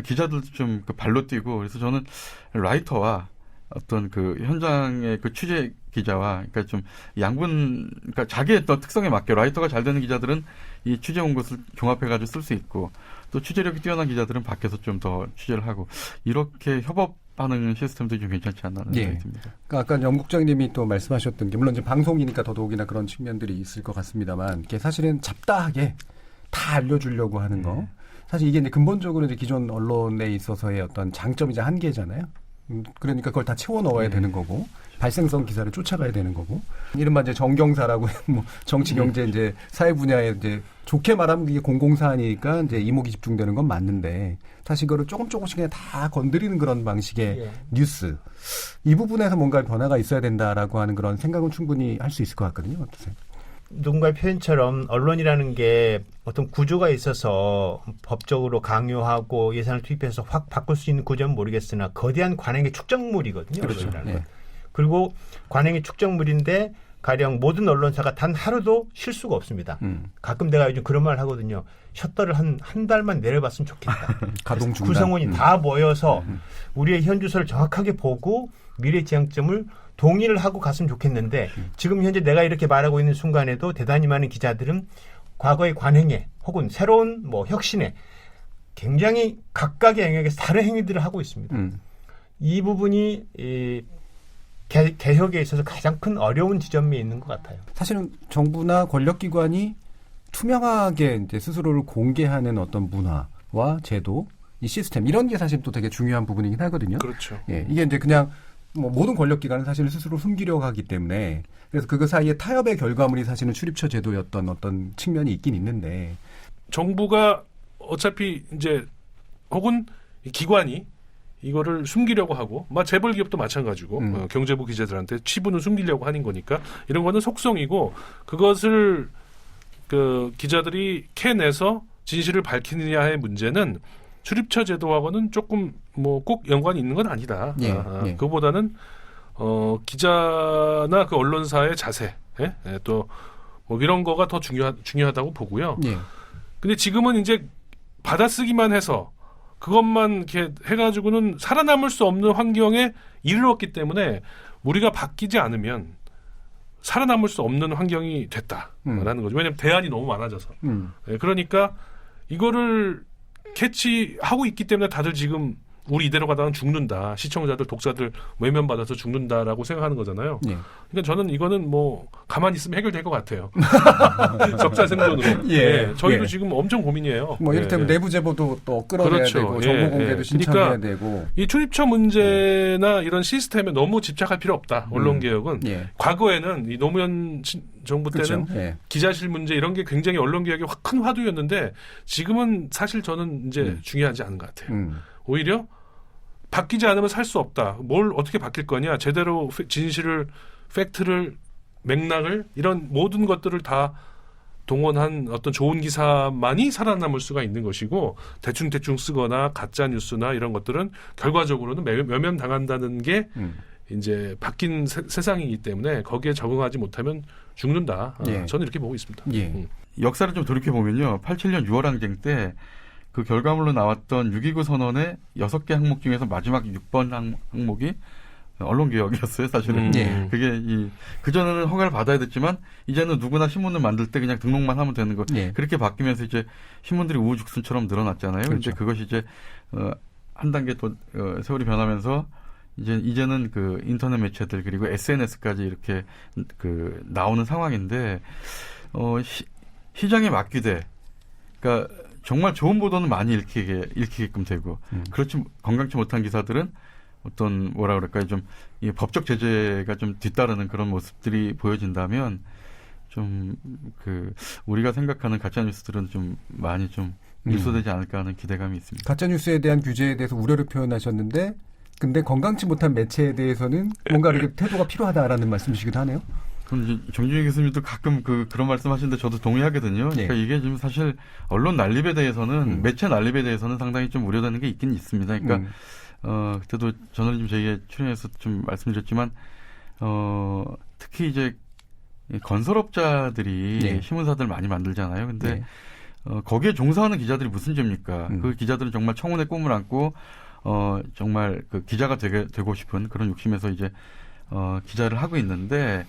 기자들도 좀 그 발로 뛰고 그래서 저는 라이터와 어떤 그 현장의 그 취재 기자와 그러니까 좀 그러니까 자기의 또 특성에 맞게 라이터가 잘 되는 기자들은 이 취재 온 것을 종합해가지고 쓸 수 있고 또 취재력이 뛰어난 기자들은 밖에서 좀 더 취재를 하고 이렇게 협업하는 시스템도 좀 괜찮지 않나는 생각이 듭니다. 그러니까 아까 염 국장님이 또 말씀하셨던 게 물론 이제 방송이니까 더더욱이나 그런 측면들이 있을 것 같습니다만 이게 사실은 잡다하게 다 알려주려고 하는 거 사실 이게 이제 근본적으로 이제 기존 언론에 있어서의 어떤 장점이자 한계잖아요. 그러니까 그걸 다 채워 넣어야 되는 거고 발생성 기사를 쫓아가야 되는 거고 이른바 이제 정경사라고 뭐 정치 경제 이제 사회 분야에 이제 좋게 말하면 이게 공공사니까 이제 이목이 집중되는 건 맞는데 사실 그거를 조금씩 그냥 다 건드리는 그런 방식의 뉴스 이 부분에서 뭔가 변화가 있어야 된다라고 하는 그런 생각은 충분히 할 수 있을 것 같거든요. 어떠세요? 누군가의 표현처럼 언론이라는 게 어떤 구조가 있어서 법적으로 강요하고 예산을 투입해서 확 바꿀 수 있는 구조는 모르겠으나 거대한 관행의 축적물이거든요. 그렇죠. 언론이라는 네. 건. 그리고 관행의 축적물인데 가령 모든 언론사가 단 하루도 쉴 수가 없습니다. 가끔 내가 요즘 그런 말 하거든요. 셔터를 한 달만 내려봤으면 좋겠다. 가동 중단. 구성원이 다 모여서 우리의 현주소를 정확하게 보고 미래 지향점을 동의를 하고 갔으면 좋겠는데 지금 현재 내가 이렇게 말하고 있는 순간에도 대단히 많은 기자들은 과거의 관행에 혹은 새로운 뭐 혁신에 굉장히 각각의 영역에서 다른 행위들을 하고 있습니다. 이 부분이 개혁에 있어서 가장 큰 어려운 지점이 있는 것 같아요. 사실은 정부나 권력기관이 투명하게 이제 스스로를 공개하는 어떤 문화와 제도, 이 시스템 이런 게 사실 또 되게 중요한 부분이긴 하거든요. 그렇죠. 예, 이게 이제 그냥 뭐 모든 권력기관은 사실 스스로 숨기려고 하기 때문에 그래서 그 사이에 타협의 결과물이 사실은 출입처 제도였던 어떤 측면이 있긴 있는데 정부가 어차피 이제 혹은 기관이 이거를 숨기려고 하고, 재벌 기업도 마찬가지고 경제부 기자들한테 치부는 숨기려고 하는 거니까 이런 거는 속성이고 그것을 그 기자들이 캐내서 진실을 밝히느냐의 문제는 출입처 제도하고는 조금 뭐 꼭 연관이 있는 건 아니다. 예. 그보다는 기자나 그 언론사의 자세, 또 뭐 이런 거가 더 중요하다고 보고요. 예. 근데 지금은 이제 받아쓰기만 해서 그것만 이렇게 해가지고는 살아남을 수 없는 환경에 이르렀기 때문에 우리가 바뀌지 않으면 살아남을 수 없는 환경이 됐다라는 거죠. 왜냐하면 대안이 너무 많아져서. 그러니까 이거를 캐치하고 있기 때문에 다들 지금 우리 이대로 가다가 죽는다. 시청자들, 독자들 외면받아서 죽는다라고 생각하는 거잖아요. 예. 그러니까 저는 이거는 뭐 가만히 있으면 해결될 것 같아요. 적자생존으로. 예. 저희도 예. 지금 엄청 고민이에요. 뭐 이를테면 내부 제보도 또 끌어내야 그렇죠. 되고 정보 공개도 신청해야 그러니까 되고 이 출입처 문제나 이런 시스템에 너무 집착할 필요 없다. 언론 개혁은 과거에는 이 노무현 정부 때는 그렇죠. 기자실 문제 이런 게 굉장히 언론 개혁의 큰 화두였는데 지금은 사실 저는 이제 중요하지 않은 것 같아요. 오히려 바뀌지 않으면 살 수 없다. 뭘 어떻게 바뀔 거냐. 제대로 진실을, 팩트를, 맥락을 이런 모든 것들을 다 동원한 어떤 좋은 기사만이 살아남을 수가 있는 것이고 대충 쓰거나 가짜 뉴스나 이런 것들은 결과적으로는 외면당한다는 게 이제 바뀐 세상이기 때문에 거기에 적응하지 못하면 죽는다. 저는 이렇게 보고 있습니다. 역사를 좀 돌이켜 보면요. 87년 6월 항쟁 때 그 결과물로 나왔던 6.29 선언의 6개 항목 중에서 마지막 6번 항목이 언론개혁이었어요, 사실은. 그게 그전에는 허가를 받아야 됐지만, 이제는 누구나 신문을 만들 때 그냥 등록만 하면 되는 거. 그렇게 바뀌면서 이제 신문들이 우후죽순처럼 늘어났잖아요. 그렇죠. 이제 그것이 이제, 한 단계 또, 세월이 변하면서, 이제는 그 인터넷 매체들 그리고 SNS까지 이렇게 나오는 상황인데, 시장에 맡기되, 그러니까 정말 좋은 보도는 많이 읽히게끔 되고, 그렇지, 건강치 못한 기사들은 어떤 뭐라 그럴까요? 좀 이 법적 제재가 좀 뒤따르는 그런 모습들이 보여진다면 좀 우리가 생각하는 가짜 뉴스들은 좀 많이 좀 일소되지 않을까 하는 기대감이 있습니다. 가짜 뉴스에 대한 규제에 대해서 우려를 표현하셨는데, 근데 건강치 못한 매체에 대해서는 뭔가 이렇게 태도가 필요하다라는 말씀이시기도 하네요. 그럼 이제 정준희 교수님도 가끔 그런 말씀하시는데 저도 동의하거든요. 그러니까 이게 지금 사실 언론 난립에 대해서는 매체 난립에 대해서는 상당히 좀 우려되는 게 있긴 있습니다. 그러니까 그때도 저널리즘 제이에 출연해서 좀 말씀드렸지만 특히 이제 건설업자들이 신문사들 많이 만들잖아요. 근데 거기에 종사하는 기자들이 무슨 죄입니까? 그 기자들은 정말 청운의 꿈을 안고 정말 그 기자가 되고 싶은 그런 욕심에서 이제 기자를 하고 있는데.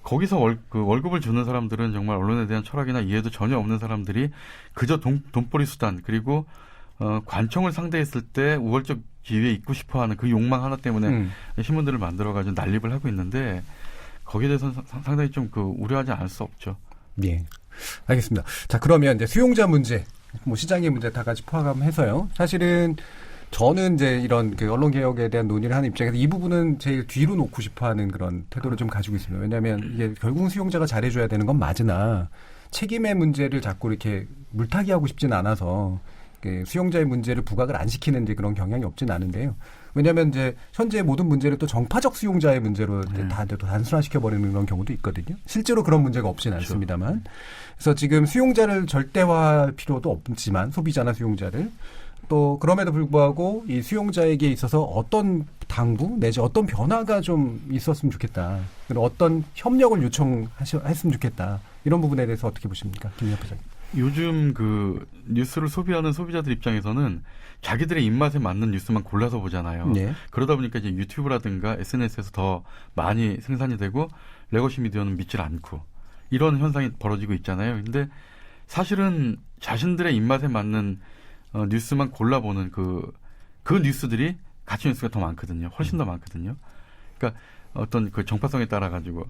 거기서 월급을 주는 사람들은 정말 언론에 대한 철학이나 이해도 전혀 없는 사람들이 그저 돈벌이 수단 그리고 관청을 상대했을 때 우월적 지위에 있고 싶어하는 그 욕망 하나 때문에 신문들을 만들어가지고 난립을 하고 있는데 거기에 대해서는 상당히 좀 우려하지 않을 수 없죠. 예, 알겠습니다. 자, 그러면 이제 수용자 문제, 뭐 시장의 문제 다 같이 포함해서요. 사실은 저는 이제 이런 언론 개혁에 대한 논의를 하는 입장에서 이 부분은 제일 뒤로 놓고 싶어하는 그런 태도를 좀 가지고 있습니다. 왜냐하면 이게 결국은 수용자가 잘해줘야 되는 건 맞으나 책임의 문제를 자꾸 이렇게 물타기하고 싶지는 않아서 그 수용자의 문제를 부각을 안 시키는 이제 그런 경향이 없진 않은데요. 왜냐하면 이제 현재 모든 문제를 또 정파적 수용자의 문제로 다 단순화시켜 버리는 그런 경우도 있거든요. 실제로 그런 문제가 없진 않습니다만, 그래서 지금 수용자를 절대화할 필요도 없지만 소비자나 수용자를 또 그럼에도 불구하고 이 수용자에게 있어서 어떤 당부 내지 어떤 변화가 좀 있었으면 좋겠다. 그리고 어떤 협력을 요청했으면 좋겠다. 이런 부분에 대해서 어떻게 보십니까, 김민하 부장님? 요즘 그 뉴스를 소비하는 소비자들 입장에서는 자기들의 입맛에 맞는 뉴스만 골라서 보잖아요. 네. 그러다 보니까 이제 유튜브라든가 SNS에서 더 많이 생산이 되고 레거시 미디어는 믿질 않고 이런 현상이 벌어지고 있잖아요. 근데 사실은 자신들의 입맛에 맞는 뉴스만 골라보는 그 뉴스들이 가치 뉴스가 더 많거든요. 훨씬 더 많거든요. 그러니까 어떤 그 정파성에 따라 가지고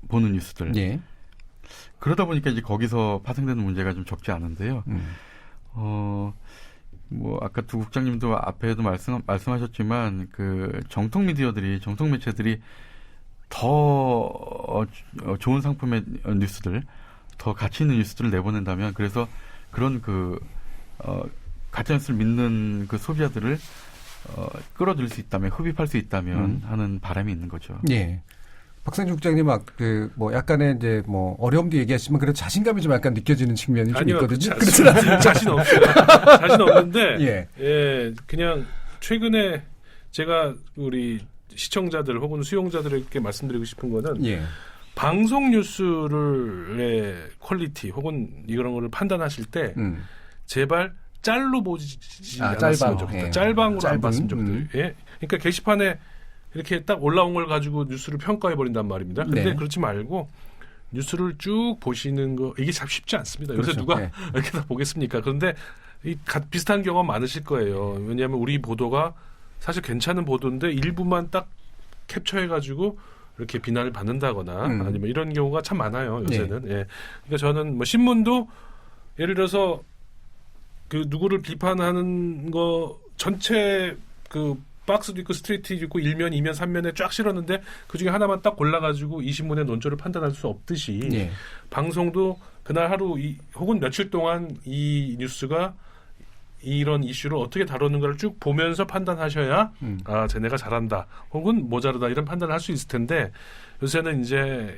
보는 뉴스들. 네. 그러다 보니까 이제 거기서 파생되는 문제가 좀 적지 않은데요. 뭐 아까 두 국장님도 앞에도 말씀하셨지만 그 정통 매체들이 더 좋은 상품의 뉴스들, 더 가치 있는 뉴스들을 내보낸다면, 그래서 그런 그 가짜 뉴스를 믿는 그 소비자들을 끌어들일 수 있다면, 흡입할 수 있다면 하는 바람이 있는 거죠. 예. 박상준 국장님 뭐 약간의 이제 뭐 어려움도 얘기하시면 그래도 자신감이 좀 약간 느껴지는 측면이 좀 있거든요. 자신 없어요. 자신 없는데 예, 그냥 최근에 제가 우리 시청자들 혹은 수용자들에게 말씀드리고 싶은 거는 방송 뉴스의 퀄리티 혹은 이런 거를 판단하실 때 제발 짤로 보지 않았으면 좋겠다. 짤방으로 안 봤으면 좋겠다. 예? 그러니까 게시판에 이렇게 딱 올라온 걸 가지고 뉴스를 평가해버린단 말입니다. 근데 그렇지 말고 뉴스를 쭉 보시는 거, 이게 참 쉽지 않습니다. 요새 누가 이렇게 다 보겠습니까? 그런데 비슷한 경험 많으실 거예요. 왜냐하면 우리 보도가 사실 괜찮은 보도인데 일부만 딱 캡처해가지고 이렇게 비난을 받는다거나 아니면 이런 경우가 참 많아요. 요새는. 예. 그러니까 저는 뭐 신문도 예를 들어서 그 누구를 비판하는 거 전체 그 박스도 있고 스트레이트도 있고 1면, 2면, 3면에 쫙 실었는데 그중에 하나만 딱 골라가지고 이 신문의 논조를 판단할 수 없듯이 방송도 그날 하루 혹은 며칠 동안 이 뉴스가 이런 이슈를 어떻게 다루는가를 쭉 보면서 판단하셔야 아, 쟤네가 잘한다 혹은 모자르다 이런 판단을 할 수 있을 텐데 요새는 이제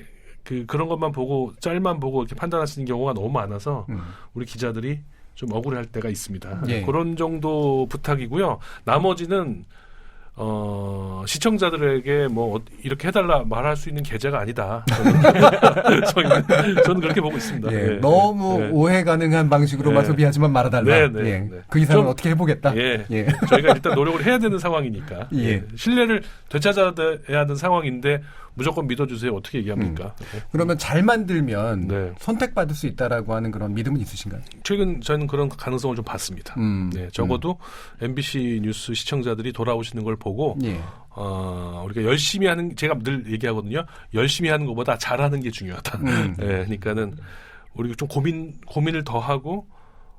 그런 것만 보고 짤만 보고 이렇게 판단하시는 경우가 너무 많아서 우리 기자들이 좀 억울해할 때가 있습니다. 그런 정도 부탁이고요. 나머지는 시청자들에게 뭐 이렇게 해달라 말할 수 있는 계제가 아니다. 저는 그렇게 보고 있습니다. 너무 오해 가능한 방식으로만 소비하지만 말아달라. 그 이상은 어떻게 해보겠다. 저희가 일단 노력을 해야 되는 상황이니까. 신뢰를 되찾아야 하는 상황인데 무조건 믿어주세요. 어떻게 얘기합니까? 그러면 잘 만들면 선택받을 수 있다라고 하는 그런 믿음은 있으신가요? 최근 저는 그런 가능성을 좀 봤습니다. 적어도 MBC 뉴스 시청자들이 돌아오시는 걸 보고 우리가 열심히 하는, 제가 늘 얘기하거든요. 열심히 하는 것보다 잘하는 게 중요하다. 그러니까는 우리가 좀 고민을 더 하고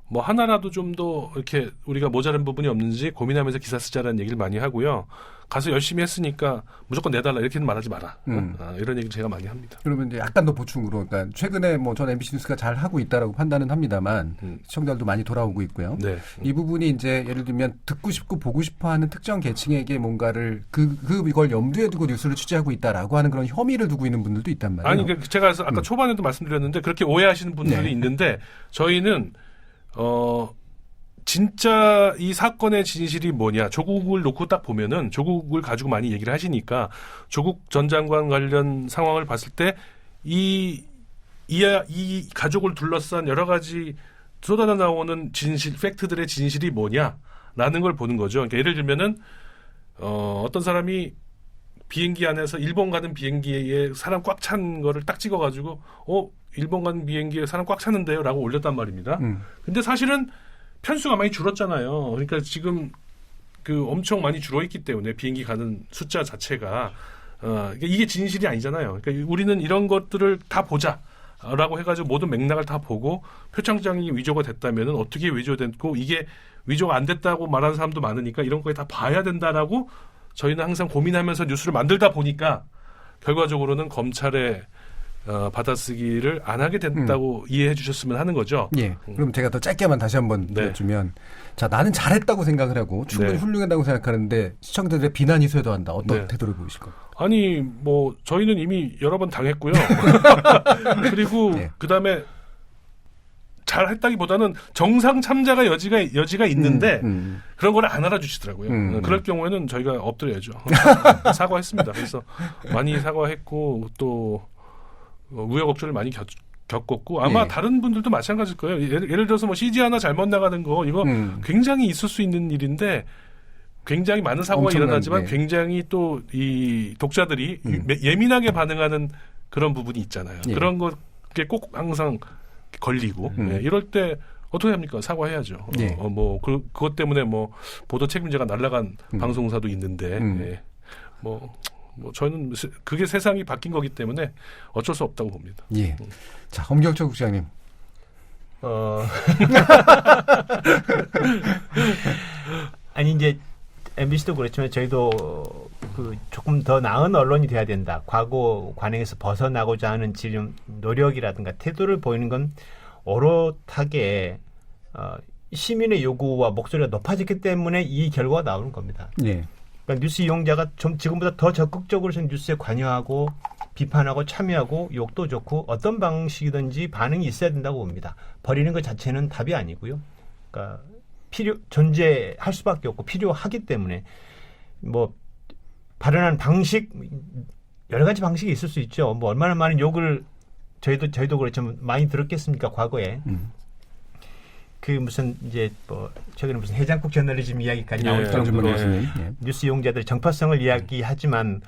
뭐 하나라도 좀 더 이렇게 우리가 모자란 부분이 없는지 고민하면서 기사 쓰자라는 얘기를 많이 하고요. 가서 열심히 했으니까 무조건 내달라 이렇게는 말하지 마라. 이런 얘기를 제가 많이 합니다. 그러면 이제 약간 더 보충으로, 그러니까 최근에 뭐 전 MBC 뉴스가 잘 하고 있다라고 판단은 합니다만 시청자들도 많이 돌아오고 있고요. 이 부분이 이제 예를 들면 듣고 싶고 보고 싶어하는 특정 계층에게 뭔가를 이걸 염두에 두고 뉴스를 취재하고 있다라고 하는 그런 혐의를 두고 있는 분들도 있단 말이에요. 아니, 그러니까 제가 아까 초반에도 말씀드렸는데 그렇게 오해하시는 분들이 있는데 저희는 진짜 이 사건의 진실이 뭐냐, 조국을 놓고 딱 보면은 조국을 가지고 많이 얘기를 하시니까 조국 전 장관 관련 상황을 봤을 때 이 가족을 둘러싼 여러 가지 쏟아져 나오는 진실, 팩트들의 진실이 뭐냐라는 걸 보는 거죠. 그러니까 예를 들면은 어떤 사람이 비행기 안에서 일본 가는 비행기에 사람 꽉 찬 거를 딱 찍어가지고 일본 가는 비행기에 사람 꽉 찼는데요 라고 올렸단 말입니다. 근데 사실은 편수가 많이 줄었잖아요. 그러니까 지금 엄청 많이 줄어있기 때문에 비행기 가는 숫자 자체가 그러니까 이게 진실이 아니잖아요. 그러니까 우리는 이런 것들을 다 보자라고 해가지고 모든 맥락을 다 보고 표창장이 위조가 됐다면은 어떻게 위조됐고 이게 위조가 안 됐다고 말하는 사람도 많으니까 이런 거에 다 봐야 된다라고 저희는 항상 고민하면서 뉴스를 만들다 보니까 결과적으로는 검찰의 받아쓰기를 안 하게 된다고 이해해 주셨으면 하는 거죠. 예. 그럼 제가 더 짧게만 다시 한번 들어주면, 자, 나는 잘했다고 생각을 하고 충분히 훌륭하다고 생각하는데 시청자들의 비난이 쇄도한다. 어떤 태도를 보이실까요? 아니, 뭐 저희는 이미 여러 번 당했고요. 그리고 그다음에 잘했다기보다는 정상 참자가 여지가 있는데 그런 걸 안 알아주시더라고요. 그럴 경우에는 저희가 엎드려야죠. 사과했습니다. 그래서 많이 사과했고 또 우여곡절을 많이 겪었고 아마 다른 분들도 마찬가지일 거예요. 예를 들어서 뭐 CG 하나 잘못 나가는 거 이거 굉장히 있을 수 있는 일인데 굉장히 많은 사고가 일어나지만 굉장히 또 이 독자들이 예민하게 반응하는 그런 부분이 있잖아요. 그런 것에 꼭 항상 걸리고 이럴 때 어떻게 합니까? 사과해야죠. 뭐 그것 때문에 뭐 보도 책임자가 날아간 방송사도 있는데 뭐 저는 그게 세상이 바뀐 거기 때문에 어쩔 수 없다고 봅니다. 예. 자, 엄경철 국장님. 아니 이제 MBC도 그렇지만 저희도 그 조금 더 나은 언론이 돼야 된다. 과거 관행에서 벗어나고자 하는 지금 노력이라든가 태도를 보이는 건 오롯하게 시민의 요구와 목소리가 높아졌기 때문에 이 결과가 나오는 겁니다. 예. 그러니까 뉴스 이용자가 좀 지금보다 더 적극적으로 뉴스에 관여하고 비판하고 참여하고 욕도 좋고 어떤 방식이든지 반응이 있어야 된다고 봅니다. 버리는 것 자체는 답이 아니고요. 그러니까 존재할 수밖에 없고 필요하기 때문에 뭐 발언한 방식 여러 가지 방식이 있을 수 있죠. 뭐 얼마나 많은 욕을 저희도 그렇지만 많이 들었겠습니까 과거에. 그 무슨 이제 뭐 최근에 무슨 해장국 저널리즘 이야기까지 나올 정도로 뉴스 이용자들의 정파성을 이야기하지만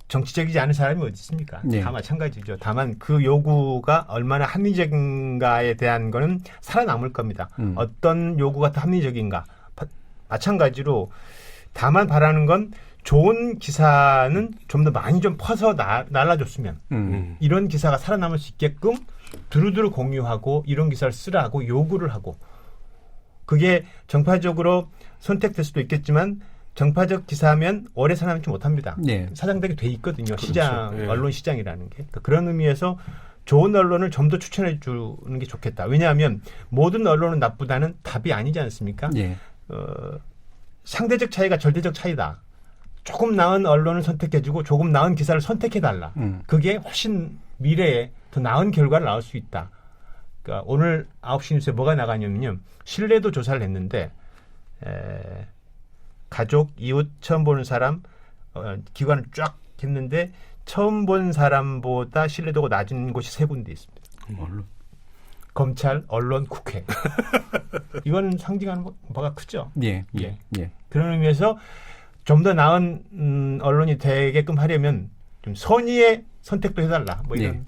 정치적이지 않은 사람이 어디 있습니까? 다 마찬가지죠. 다만 그 요구가 얼마나 합리적인가에 대한 거는 살아남을 겁니다. 어떤 요구가 더 합리적인가. 마찬가지로 다만 바라는 건 좋은 기사는 좀 더 많이 좀 퍼서 날라줬으면 이런 기사가 살아남을 수 있게끔 두루두루 공유하고 이런 기사를 쓰라고 요구를 하고 그게 정파적으로 선택될 수도 있겠지만 정파적 기사면 오래 살아남지 못합니다. 사장되게 돼 있거든요. 그렇죠. 시장, 언론 시장이라는 게. 그런 의미에서 좋은 언론을 좀 더 추천해 주는 게 좋겠다. 왜냐하면 모든 언론은 나쁘다는 답이 아니지 않습니까? 상대적 차이가 절대적 차이다. 조금 나은 언론을 선택해주고 조금 나은 기사를 선택해달라. 그게 훨씬 미래에 더 나은 결과를 낳을 수 있다. 그러니까 오늘 9시 뉴스에 뭐가 나가냐면요. 신뢰도 조사를 했는데 가족, 이웃, 처음 보는 사람 기관을 쫙 했는데 처음 본 사람보다 신뢰도가 낮은 곳이 3군데 있습니다. 검찰, 언론, 국회. 이거는 상징하는 바가 크죠. 그런 의미에서 좀 더 나은 언론이 되게끔 하려면 좀 선의의 선택도 해달라. 뭐 이런.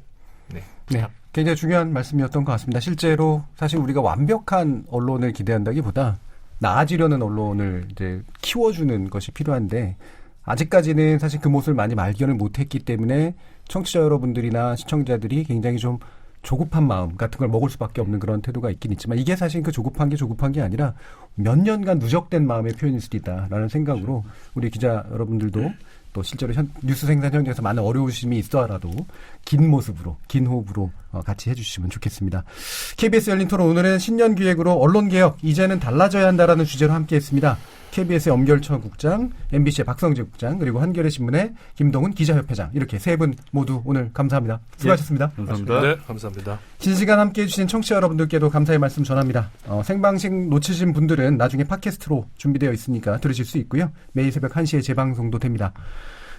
굉장히 중요한 말씀이었던 것 같습니다. 실제로 사실 우리가 완벽한 언론을 기대한다기보다 나아지려는 언론을 이제 키워주는 것이 필요한데 아직까지는 사실 그 모습을 많이 발견을 못했기 때문에 청취자 여러분들이나 시청자들이 굉장히 좀 조급한 마음 같은 걸 먹을 수밖에 없는 그런 태도가 있긴 있지만 이게 사실 그 조급한 게 아니라 몇 년간 누적된 마음의 표현일 수도 있다라는 생각으로 우리 기자 여러분들도 또 실제로 뉴스 생산 현장에서 많은 어려우심이 있어라도 긴 모습으로 긴 호흡으로 같이 해주시면 좋겠습니다. KBS 열린 토론 오늘은 신년 기획으로 언론개혁 이제는 달라져야 한다라는 주제로 함께했습니다. KBS의 엄결철 국장, MBC의 박성재 국장, 그리고 한겨레 신문의 김동훈 기자협회장 이렇게 세 분 모두 오늘 감사합니다. 수고하셨습니다. 감사합니다. 네, 감사합니다. 긴 시간 함께해 주신 청취자 여러분들께도 감사의 말씀 전합니다. 생방식 놓치신 분들은 나중에 팟캐스트로 준비되어 있으니까 들으실 수 있고요. 매일 새벽 1시에 재방송도 됩니다.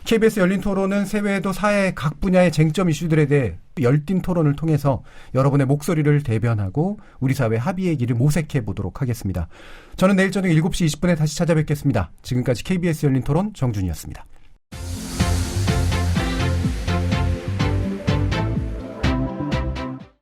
KBS 열린 토론은 세외에도 사회 각 분야의 쟁점 이슈들에 대해 열띤 토론을 통해서 여러분의 목소리를 대변하고 우리 사회 합의의 길을 모색해 보도록 하겠습니다. 저는 내일 저녁 7시 20분에 다시 찾아뵙겠습니다. 지금까지 KBS 열린 토론 정준이었습니다.